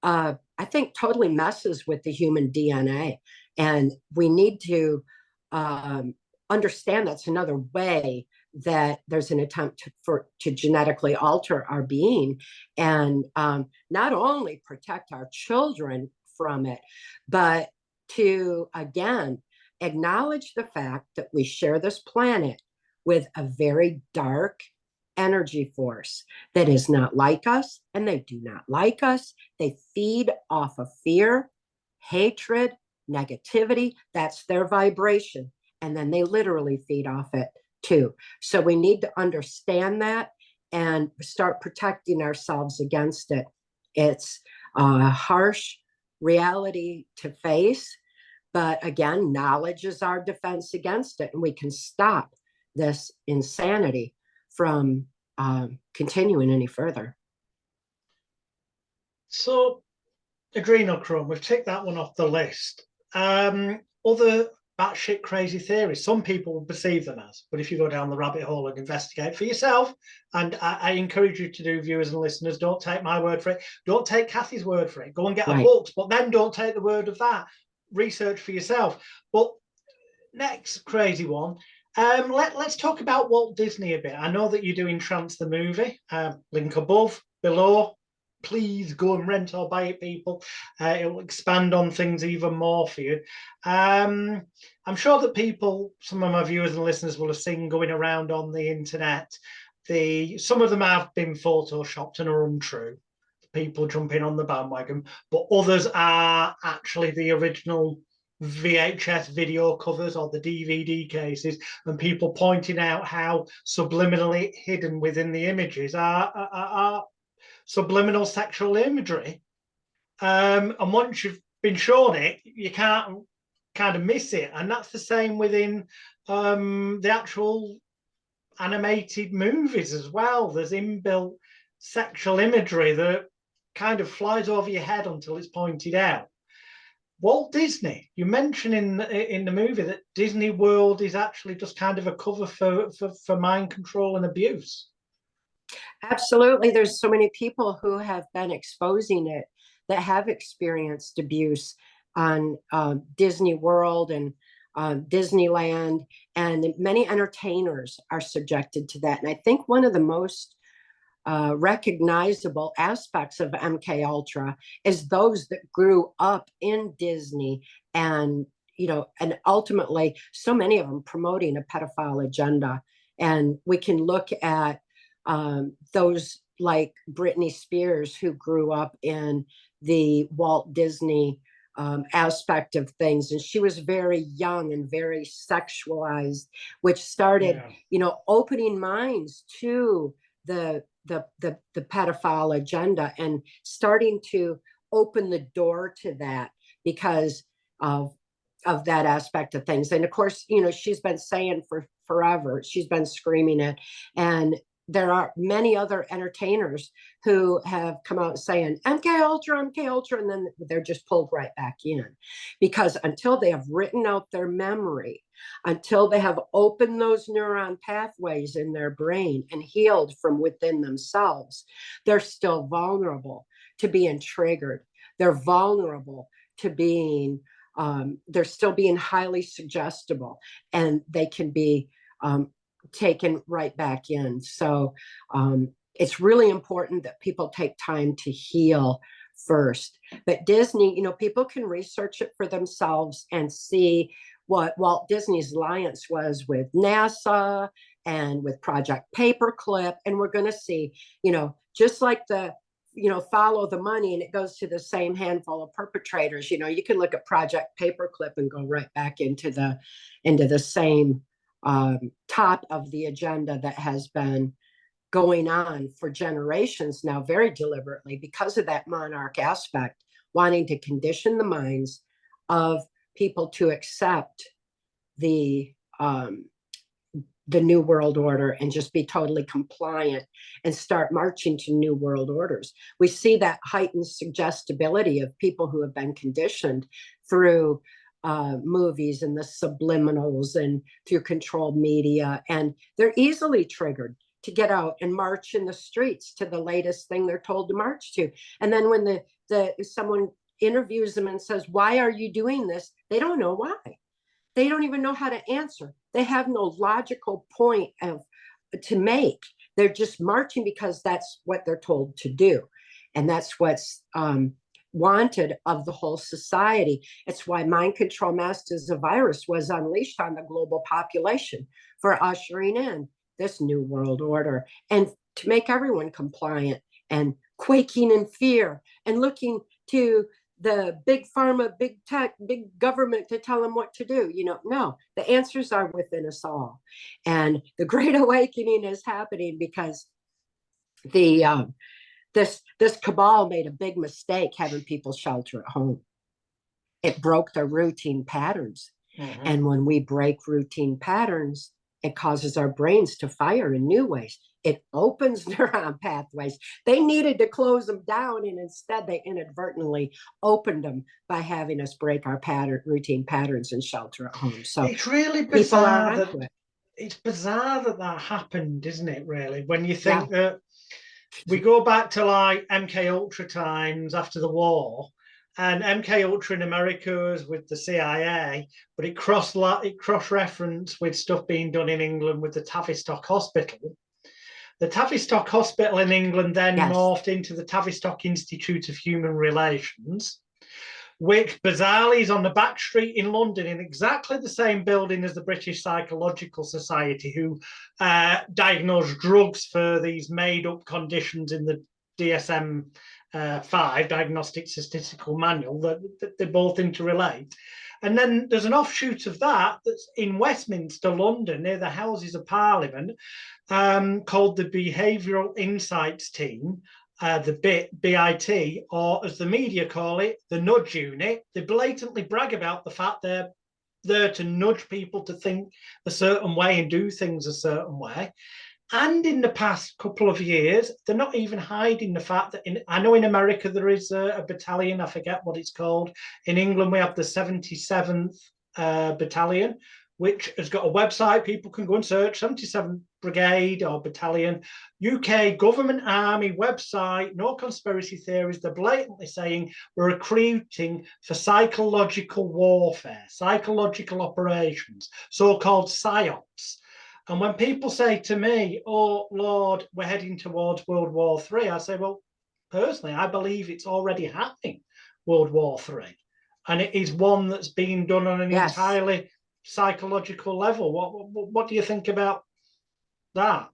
I think totally messes with the human DNA. And we need to understand that's another way that there's an attempt to genetically alter our being, and not only protect our children from it, but to, again, acknowledge the fact that we share this planet with a very dark energy force that is not like us, and they do not like us. They feed off of fear, hatred, negativity. That's their vibration. And then they literally feed off it too. So we need to understand that and start protecting ourselves against it. It's a harsh reality to face, but again, knowledge is our defense against it, and we can stop this insanity from continuing any further. So, adrenochrome, we've ticked that one off the list. Other batshit crazy theories, some people will perceive them as, but if you go down the rabbit hole and investigate for yourself, and I encourage you to do, viewers and listeners, don't take my word for it. Don't take Cathy's word for it. Go and get a book, but then don't take the word of that. Research for yourself. But next crazy one. Let's talk about Walt Disney a bit. I know that you're doing Trance the movie. Link above, below. Please go and rent or buy it, people. It will expand on things even more for you. I'm sure that people, some of my viewers and listeners, will have seen going around on the internet. Some of them have been photoshopped and are untrue. People jumping on the bandwagon, but others are actually the original VHS video covers or the DVD cases, and people pointing out how subliminally hidden within the images are subliminal sexual imagery. And once you've been shown it, you can't kind of miss it. And that's the same within the actual animated movies as well. There's inbuilt sexual imagery that kind of flies over your head until it's pointed out. Walt Disney, you mentioned in the movie that Disney World is actually just kind of a cover for mind control and abuse. Absolutely. There's so many people who have been exposing it that have experienced abuse on Disney World and Disneyland, and many entertainers are subjected to that. And I think one of the most recognizable aspects of MK Ultra is those that grew up in Disney, and and ultimately so many of them promoting a pedophile agenda. And we can look at those like Britney Spears, who grew up in the Walt Disney aspect of things, and she was very young and very sexualized, which started opening minds to the pedophile agenda, and starting to open the door to that because of that aspect of things. And of course, you know, she's been saying for forever, she's been screaming it. And there are many other entertainers who have come out saying MK Ultra, MK Ultra, and then they're just pulled right back in, because until they have written out their memory, until they have opened those neuron pathways in their brain and healed from within themselves, they're still vulnerable to being triggered. They're vulnerable to being, they're still being highly suggestible, and they can be taken right back in. So it's really important that people take time to heal first. But Disney, you know, people can research it for themselves and see what Walt Disney's alliance was with NASA and with Project Paperclip. And we're going to see, you know, just like the, you know, follow the money and it goes to the same handful of perpetrators. You know, you can look at Project Paperclip and go right back into the same top of the agenda that has been going on for generations now, very deliberately, because of that monarch aspect, wanting to condition the minds of people to accept the new world order and just be totally compliant and start marching to new world orders. We see that heightened suggestibility of people who have been conditioned through movies and the subliminals and through controlled media, and they're easily triggered to get out and march in the streets to the latest thing they're told to march to. And then when someone interviews them and says, why are you doing this? They don't know why. They don't even know how to answer. They have no logical point to make. They're just marching because that's what they're told to do. And that's what's wanted of the whole society. It's why mind control masked as a virus was unleashed on the global population, for ushering in this new world order and to make everyone compliant and quaking in fear and looking to the big pharma, big tech, big government to tell them what to do. You know, no, the answers are within us all. And the Great Awakening is happening because this cabal made a big mistake having people shelter at home. It broke their routine patterns. Mm-hmm. And when we break routine patterns, it causes our brains to fire in new ways. It opens neuron pathways. They needed to close them down, and instead they inadvertently opened them by having us break our routine patterns and shelter at home. So it's really bizarre it's bizarre that happened, isn't it, really? When you think that we go back to like MK Ultra times after the war, and MK Ultra in America was with the CIA, but it cross-referenced with stuff being done in England with the Tavistock Hospital. The Tavistock Hospital in England then morphed into the Tavistock Institute of Human Relations, which bizarrely is on the back street in London in exactly the same building as the British Psychological Society, who diagnose drugs for these made-up conditions in the DSM-5, Diagnostic Statistical Manual, that they both interrelate. And then there's an offshoot of that that's in Westminster, London, near the Houses of Parliament, called the Behavioural Insights Team, the BIT, or as the media call it, the Nudge Unit. They blatantly brag about the fact they're there to nudge people to think a certain way and do things a certain way. And in the past couple of years, they're not even hiding the fact that I know in America there is a battalion, I forget what it's called. In England, we have the 77th Battalion, which has got a website. People can go and search 77th Brigade or Battalion, UK government army website, no conspiracy theories. They're blatantly saying we're recruiting for psychological warfare, psychological operations, so-called PSYOPs. And when people say to me, oh, Lord, we're heading towards World War III, I say, well, personally, I believe it's already happening, World War III. And it is one that's being done on an entirely psychological level. What do you think about that?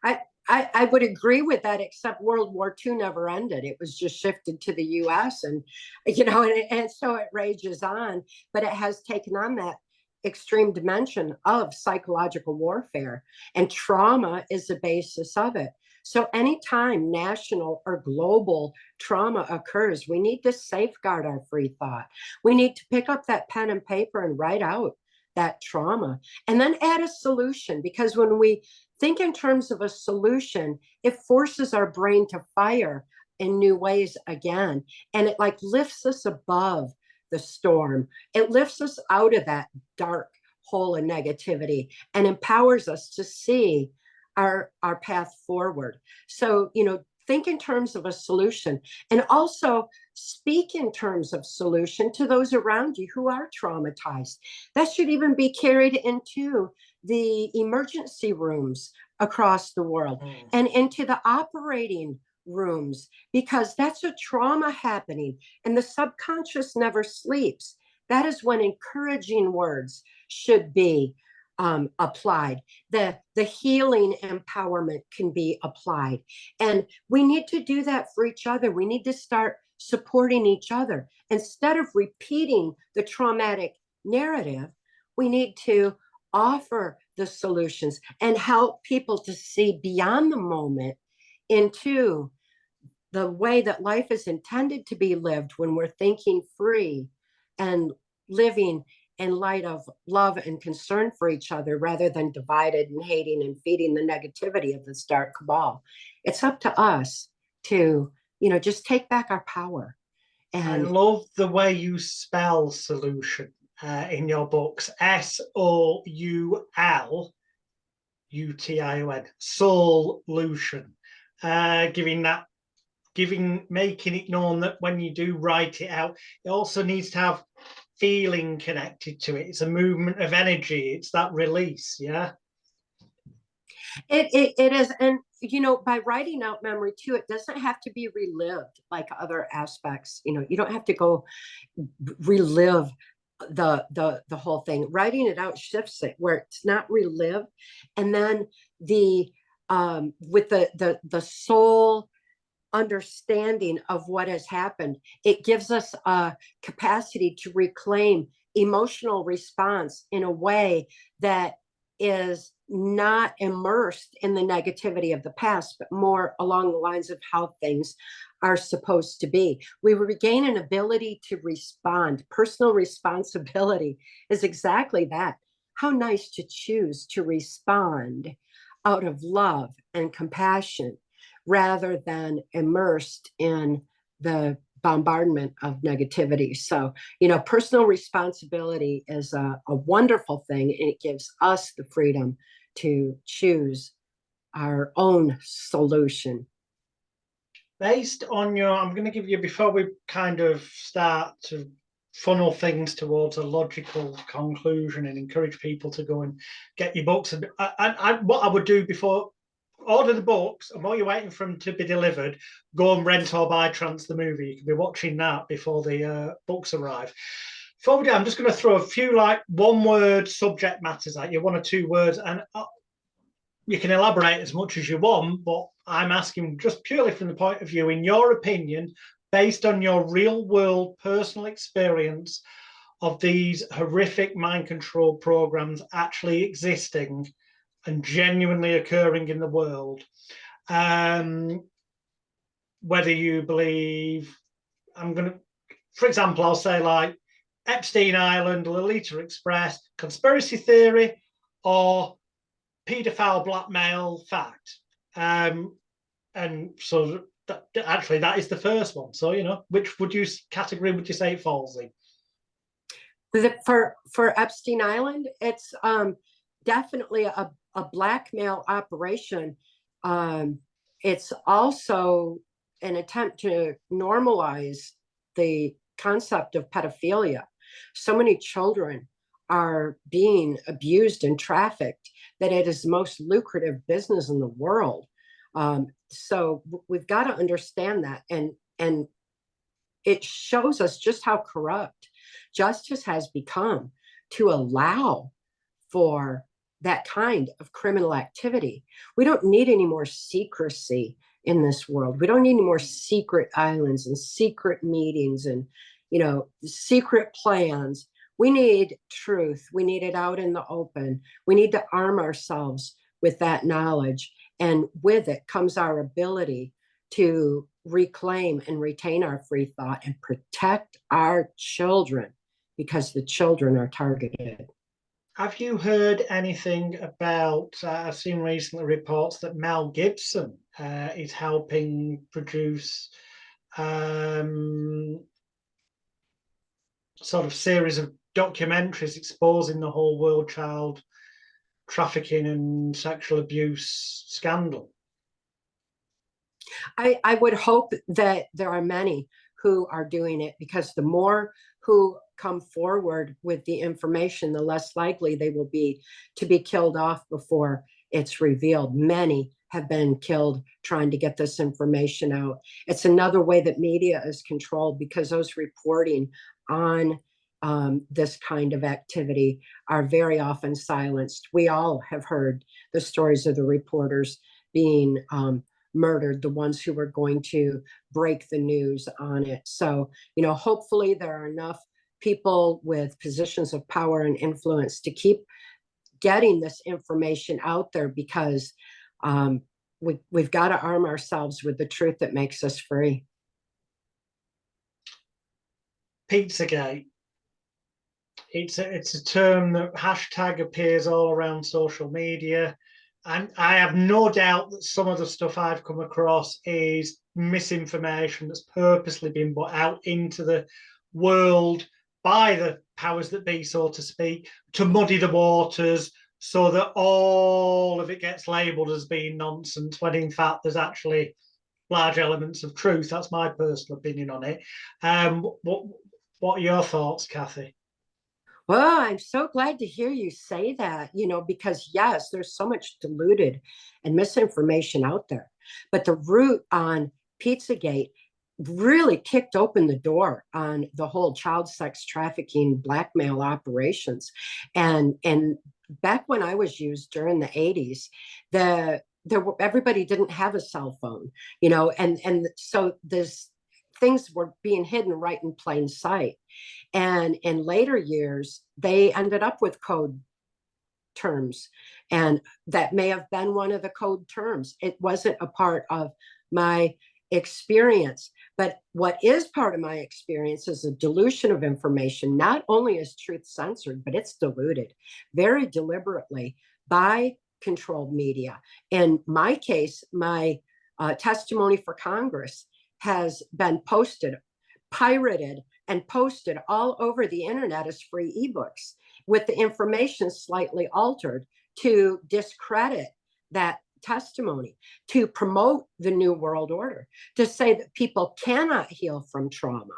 I would agree with that, except World War II never ended. It was just shifted to the US, and, you know, and so it rages on, but it has taken on that extreme dimension of psychological warfare, and trauma is the basis of it. So anytime national or global trauma occurs, we need to safeguard our free thought. We need to pick up that pen and paper and write out that trauma and then add a solution, because when we think in terms of a solution, it forces our brain to fire in new ways again. And it like lifts us above the storm. It lifts us out of that dark hole of negativity and empowers us to see our path forward. So, you know, think in terms of a solution, and also speak in terms of solution to those around you who are traumatized. That should even be carried into the emergency rooms across the world and into the operating rooms, because that's a trauma happening and the subconscious never sleeps. That is when encouraging words should be applied. The healing empowerment can be applied. And we need to do that for each other. We need to start supporting each other. Instead of repeating the traumatic narrative, we need to offer the solutions and help people to see beyond the moment into the way that life is intended to be lived when we're thinking free and living in light of love and concern for each other, rather than divided and hating and feeding the negativity of this dark cabal. It's up to us to, you know, just take back our power. And I love the way you spell solution in your books. SOULUTION, solution. Making it known that when you do write it out, it also needs to have feeling connected to it. It's a movement of energy. It's that release. Yeah. It is. And, you know, by writing out memory too, it doesn't have to be relived like other aspects. You know, you don't have to go relive the whole thing. Writing it out shifts it where it's not relived. And then with the soul understanding of what has happened, it gives us a capacity to reclaim emotional response in a way that is not immersed in the negativity of the past, but more along the lines of how things are supposed to be. We regain an ability to respond. Personal responsibility is exactly that. How nice to choose to respond out of love and compassion, rather than immersed in the bombardment of negativity. So, you know, personal responsibility is a wonderful thing, and it gives us the freedom to choose our own solution. Based on your, I'm going to give you, before we kind of start to funnel things towards a logical conclusion and encourage people to go and get your books, and what I would do before, order the books, and while you're waiting for them to be delivered, go and rent or buy Trance the movie. You can be watching that before the books arrive. Before we do, I'm just going to throw a few like one-word subject matters at you, 1 or 2 words, and you can elaborate as much as you want, but I'm asking just purely from the point of view, in your opinion, based on your real-world personal experience of these horrific mind control programs actually existing and genuinely occurring in the world, whether you believe, for example, I'll say like Epstein Island, Lolita Express, conspiracy theory, or paedophile blackmail fact. And so actually that is the first one. So, you know, which category would you say it falls in? For Epstein Island, it's definitely a blackmail operation. It's also an attempt to normalize the concept of pedophilia. So many children are being abused and trafficked that it is the most lucrative business in the world. So we've got to understand that, and it shows us just how corrupt justice has become to allow for that kind of criminal activity. We don't need any more secrecy in this world. We don't need any more secret islands and secret meetings and, you know, secret plans. We need truth. We need it out in the open. We need to arm ourselves with that knowledge And with it comes our ability to reclaim and retain our free thought and protect our children, because the children are targeted. Have you heard anything about? I've seen recently reports that Mel Gibson is helping produce sort of series of documentaries exposing the whole world child trafficking and sexual abuse scandal. I would hope that there are many who are doing it, because the more who come forward with the information, the less likely they will be to be killed off before it's revealed. Many have been killed trying to get this information out. It's another way that media is controlled, because those reporting on this kind of activity are very often silenced. We all have heard the stories of the reporters being murdered, the ones who were going to break the news on it. So, you know, hopefully there are enough people with positions of power and influence to keep getting this information out there, because we've got to arm ourselves with the truth that makes us free. Pizzagate. It's a term that hashtag appears all around social media. And I have no doubt that some of the stuff I've come across is misinformation that's purposely been put out into the world by the powers that be, so to speak, to muddy the waters, so that all of it gets labelled as being nonsense, when in fact there's actually large elements of truth. That's my personal opinion on it. What are your thoughts, Cathy? Well, I'm so glad to hear you say that, you know, because yes, there's so much diluted and misinformation out there. But the root on Pizzagate really kicked open the door on the whole child sex trafficking blackmail operations. And back when I was used during the 80s, everybody didn't have a cell phone, you know, and so this things were being hidden right in plain sight. And in later years, they ended up with code terms. And that may have been one of the code terms. It wasn't a part of my experience. But what is part of my experience is a dilution of information. Not only is truth censored, but it's diluted very deliberately by controlled media. In my case, my testimony for Congress has been posted, pirated, and posted all over the internet as free ebooks, with the information slightly altered to discredit that testimony, to promote the New World Order, to say that people cannot heal from trauma.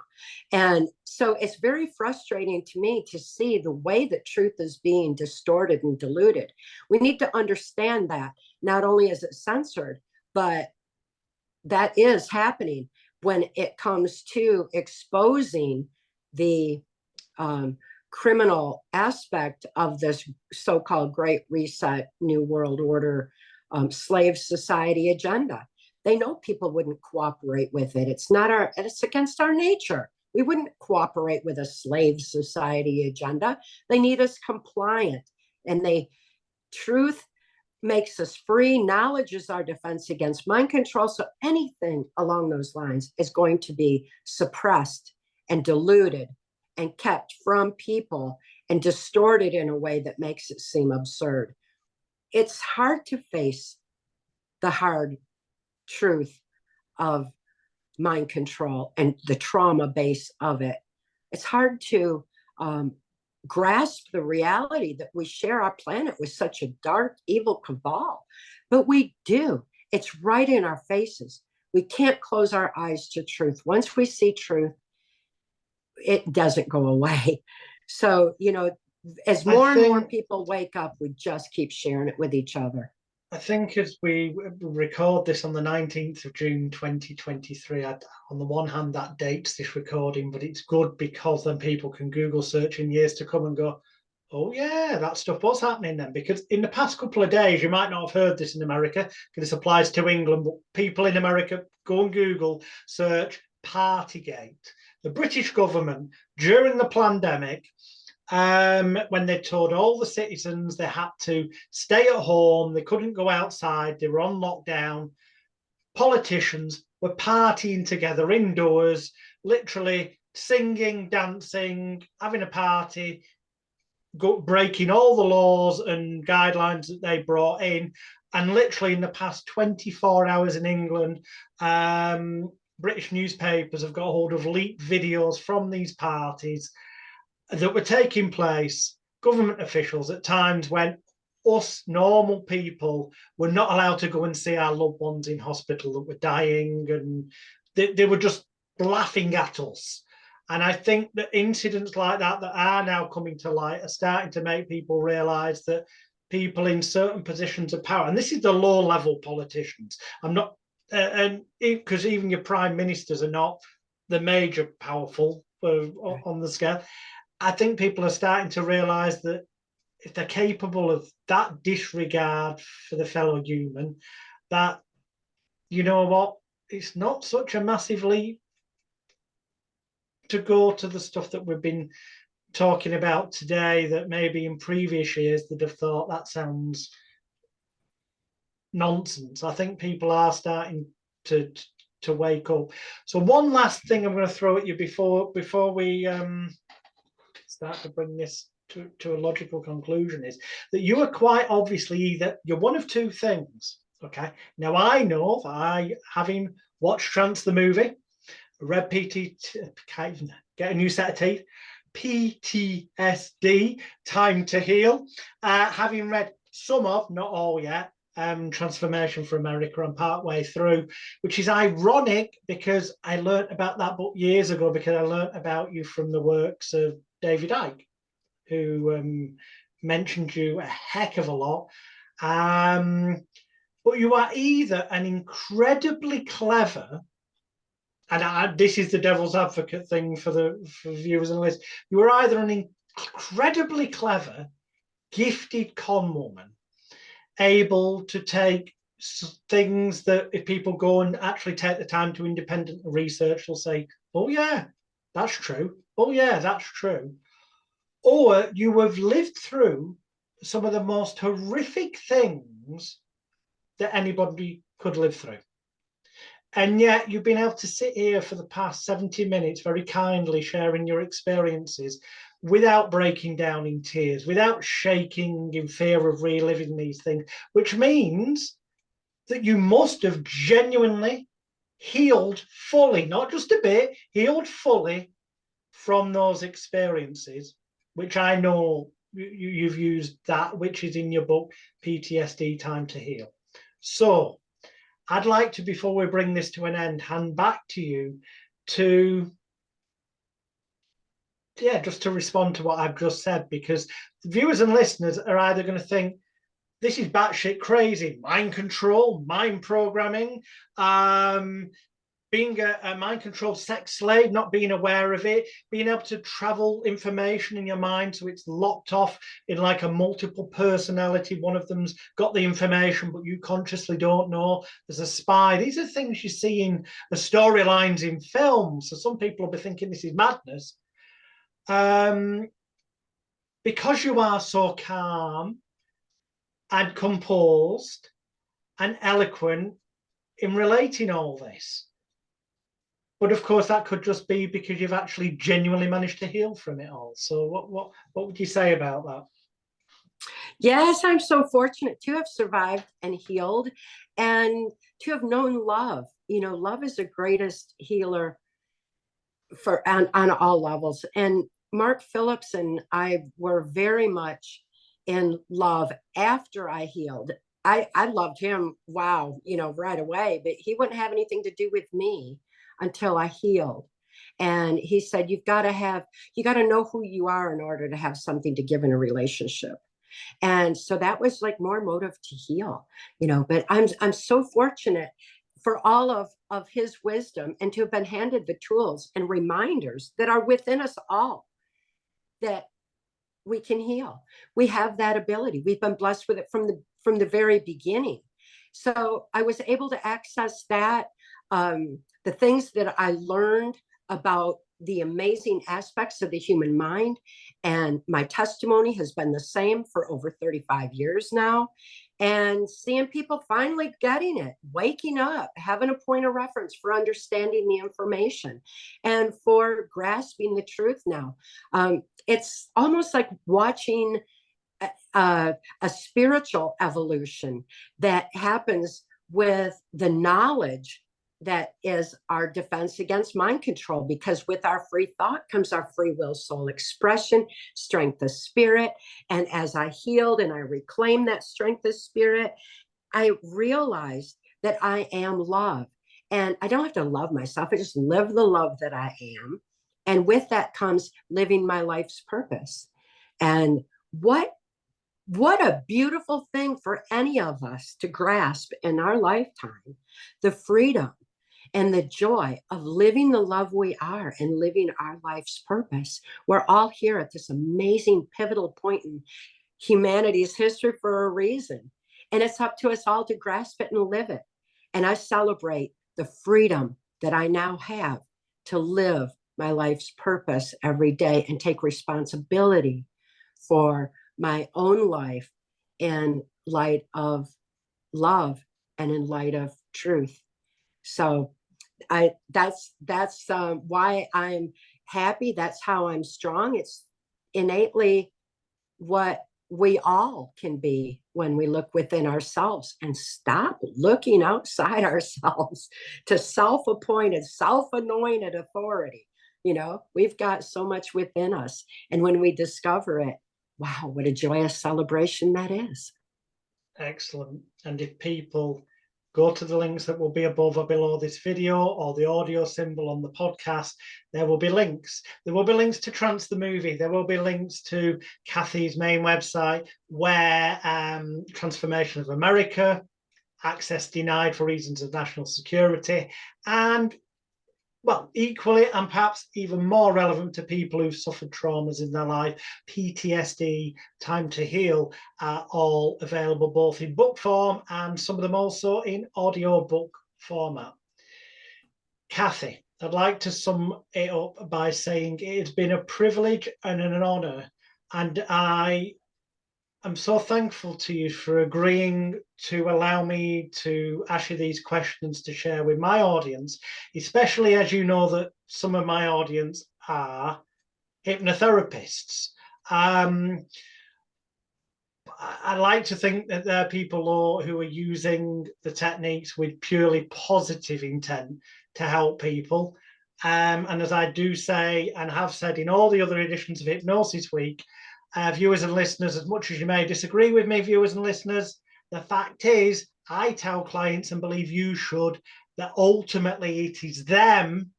And so it's very frustrating to me to see the way that truth is being distorted and diluted. We need to understand that not only is it censored, but that is happening when it comes to exposing the criminal aspect of this so-called Great Reset, New World Order, slave society agenda. They know people wouldn't cooperate with it. It's against our nature. We wouldn't cooperate with a slave society agenda. They need us compliant, and truth makes us free. Knowledge is our defense against mind control. So anything along those lines is going to be suppressed and diluted and kept from people and distorted in a way that makes it seem absurd. It's hard to face the hard truth of mind control and the trauma base of it. It's hard to grasp the reality that we share our planet with such a dark, evil cabal. But we do. It's right in our faces. We can't close our eyes to truth. Once we see truth, it doesn't go away. So, you know, as more and more people wake up, we just keep sharing it with each other. I think as we record this on the 19th of June 2023, on the one hand, that dates this recording, but it's good because then people can Google search in years to come and go, oh yeah, that stuff was happening then. Because in the past couple of days, you might not have heard this in America, because this applies to England, but people in America, go and Google search Partygate. The British government, during the pandemic, when they told all the citizens they had to stay at home, they couldn't go outside, they were on lockdown. Politicians were partying together indoors, literally singing, dancing, having a party, breaking all the laws and guidelines that they brought in. And literally in the past 24 hours in England, British newspapers have got hold of leaked videos from these parties that were taking place. Government officials at times when us normal people were not allowed to go and see our loved ones in hospital that were dying, and they were just laughing at us. And I think that incidents like that are now coming to light are starting to make people realize that people in certain positions of power, and this is the low-level politicians, I'm not, and because even your prime ministers are not the major powerful on the scale. I think people are starting to realize that if they're capable of that disregard for the fellow human, that, you know what, it's not such a massive leap to go to the stuff that we've been talking about today, that maybe in previous years they'd have thought that sounds nonsense. I think people are starting to wake up. So one last thing I'm going to throw at you before we start to bring this to a logical conclusion is that you are quite obviously either you're one of two things. Okay. Now I know that I, having watched Trance the movie, read can't even get a new set of teeth, PTSD, Time to Heal, having read some of, not all yet, Trance-Formation for America, I'm part way through, which is ironic because I learned about that book years ago because I learned about you from the works of David Icke, who mentioned you a heck of a lot. But you are either an incredibly clever, and this is the devil's advocate thing for viewers and listeners, you are either an incredibly clever, gifted con woman, able to take things that if people go and actually take the time to independent research, they'll say, oh yeah, that's true. Oh yeah, that's true. Or you have lived through some of the most horrific things that anybody could live through. And yet you've been able to sit here for the past 70 minutes, very kindly sharing your experiences without breaking down in tears, without shaking in fear of reliving these things, which means that you must have genuinely healed fully, not just a bit, healed fully from those experiences, which I know you've used that, which is in your book, PTSD, Time to Heal. So I'd like to, before we bring this to an end, hand back to you to, just to respond to what I've just said, because the viewers and listeners are either going to think, this is batshit crazy, mind control, mind programming, being a mind-controlled sex slave, not being aware of it, being able to travel information in your mind so it's locked off in like a multiple personality. One of them's got the information, but you consciously don't know. There's a spy. These are things you see in the storylines in films. So some people will be thinking this is madness. Because you are so calm and composed and eloquent in relating all this. But of course, that could just be because you've actually genuinely managed to heal from it all. So what would you say about that? Yes, I'm so fortunate to have survived and healed and to have known love. You know, love is the greatest healer for on all levels. And Mark Phillips and I were very much in love after I healed. I loved him, wow, you know, right away, but he wouldn't have anything to do with me until I healed. And he said, you got to know who you are in order to have something to give in a relationship. And so that was like more motive to heal, you know, but I'm so fortunate for all of his wisdom and to have been handed the tools and reminders that are within us all that we can heal. We have that ability. We've been blessed with it from the very beginning. So I was able to access that. The things that I learned about the amazing aspects of the human mind. And my testimony has been the same for over 35 years now. And seeing people finally getting it, waking up, having a point of reference for understanding the information and for grasping the truth now. It's almost like watching a spiritual evolution that happens with the knowledge that is our defense against mind control, because with our free thought comes our free will, soul expression, strength of spirit. And as I healed and I reclaimed that strength of spirit, I realized that I am love. And I don't have to love myself. I just live the love that I am. And with that comes living my life's purpose. And what a beautiful thing for any of us to grasp in our lifetime, the freedom and the joy of living the love we are and living our life's purpose. We're all here at this amazing pivotal point in humanity's history for a reason. And it's up to us all to grasp it and live it. And I celebrate the freedom that I now have to live my life's purpose every day and take responsibility for my own life in light of love and in light of truth. So that's why I'm happy. That's how I'm strong. It's innately what we all can be when we look within ourselves and stop looking outside ourselves to self-appointed, self-anointed authority. You know, we've got so much within us. And when we discover it, wow, what a joyous celebration that is. Excellent. And if people go to the links that will be above or below this video, or the audio symbol on the podcast, there will be links. There will be links to Trance the movie. There will be links to Cathy's main website, where Trance-Formation of America, access denied for reasons of national security, and well, equally and perhaps even more relevant to people who've suffered traumas in their life, PTSD, Time to Heal, are all available both in book form and some of them also in audio book format. Cathy, I'd like to sum it up by saying it's been a privilege and an honour, and I'm so thankful to you for agreeing to allow me to ask you these questions to share with my audience, especially as you know that some of my audience are hypnotherapists. I like to think that there are people who are using the techniques with purely positive intent to help people. And as I do say and have said in all the other editions of Hypnosis Week, viewers and listeners, as much as you may disagree with me, viewers and listeners, the fact is, I tell clients, and believe you should, that ultimately it is them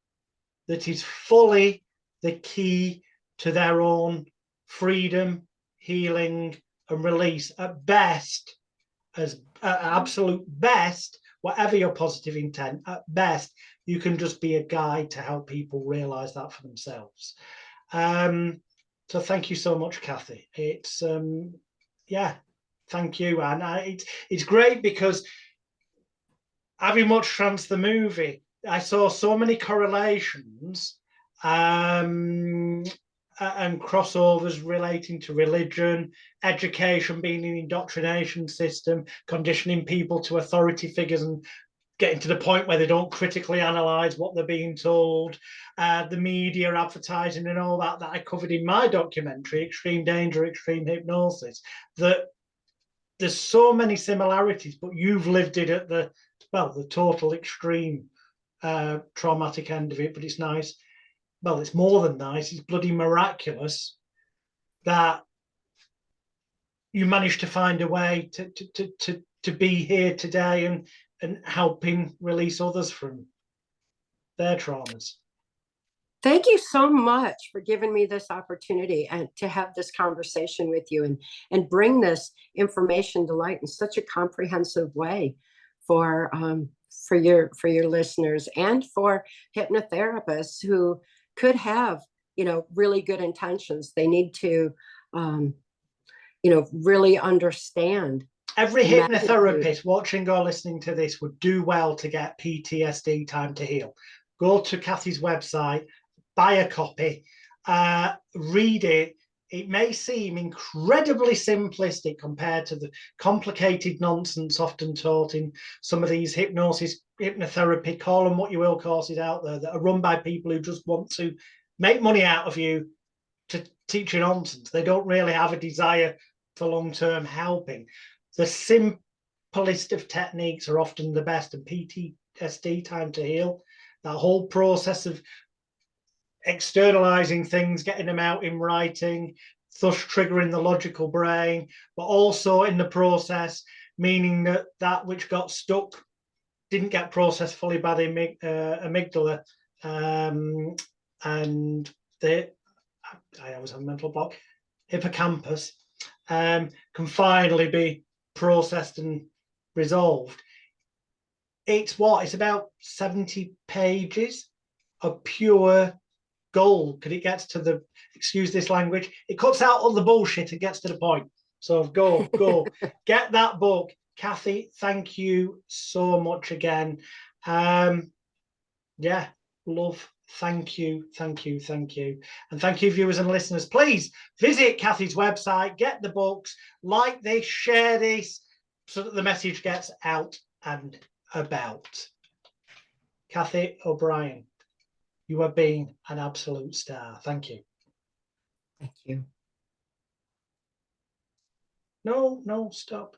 that is fully the key to their own freedom, healing, and release. At best, as absolute best, whatever your positive intent, at best, you can just be a guide to help people realize that for themselves. So thank you so much, Cathy. It's yeah, thank you. And it's great because having watched Trance the movie, I saw so many correlations and crossovers relating to religion, education being an indoctrination system, conditioning people to authority figures and getting to the point where they don't critically analyze what they're being told, the media advertising and all that I covered in my documentary, Extreme Danger, Extreme Hypnosis, that there's so many similarities, but you've lived it at the total extreme traumatic end of it. But it's nice. Well, it's more than nice. It's bloody miraculous that you managed to find a way to be here today and helping release others from their traumas. Thank you so much for giving me this opportunity and to have this conversation with you and bring this information to light in such a comprehensive way for your listeners and for hypnotherapists who could have, really good intentions. They need to, really understand. Every hypnotherapist watching or listening to this would do well to get PTSD Time to Heal. Go to Cathy's website, buy a copy, read it. It may seem incredibly simplistic compared to the complicated nonsense often taught in some of these hypnosis, hypnotherapy, call them what you will, courses out there that are run by people who just want to make money out of you to teach you nonsense. They don't really have a desire for long-term helping. The simplest of techniques are often the best, and PTSD, time to heal, that whole process of externalizing things, getting them out in writing, thus triggering the logical brain, but also in the process, meaning that that which got stuck didn't get processed fully by the amygdala, and I always have a mental block, hippocampus, can finally be processed and resolved. It's about 70 pages of pure gold, because it gets to the, excuse this language, it cuts out all the bullshit and gets to the point. So go get that book. Cathy, thank you so much again. Yeah, love, thank you. And thank you, viewers and listeners. Please visit Cathy's website, get the books, like this, share this, so that the message gets out and about. Cathy O'Brien, you have been an absolute star. Thank you. Thank you. No, stop.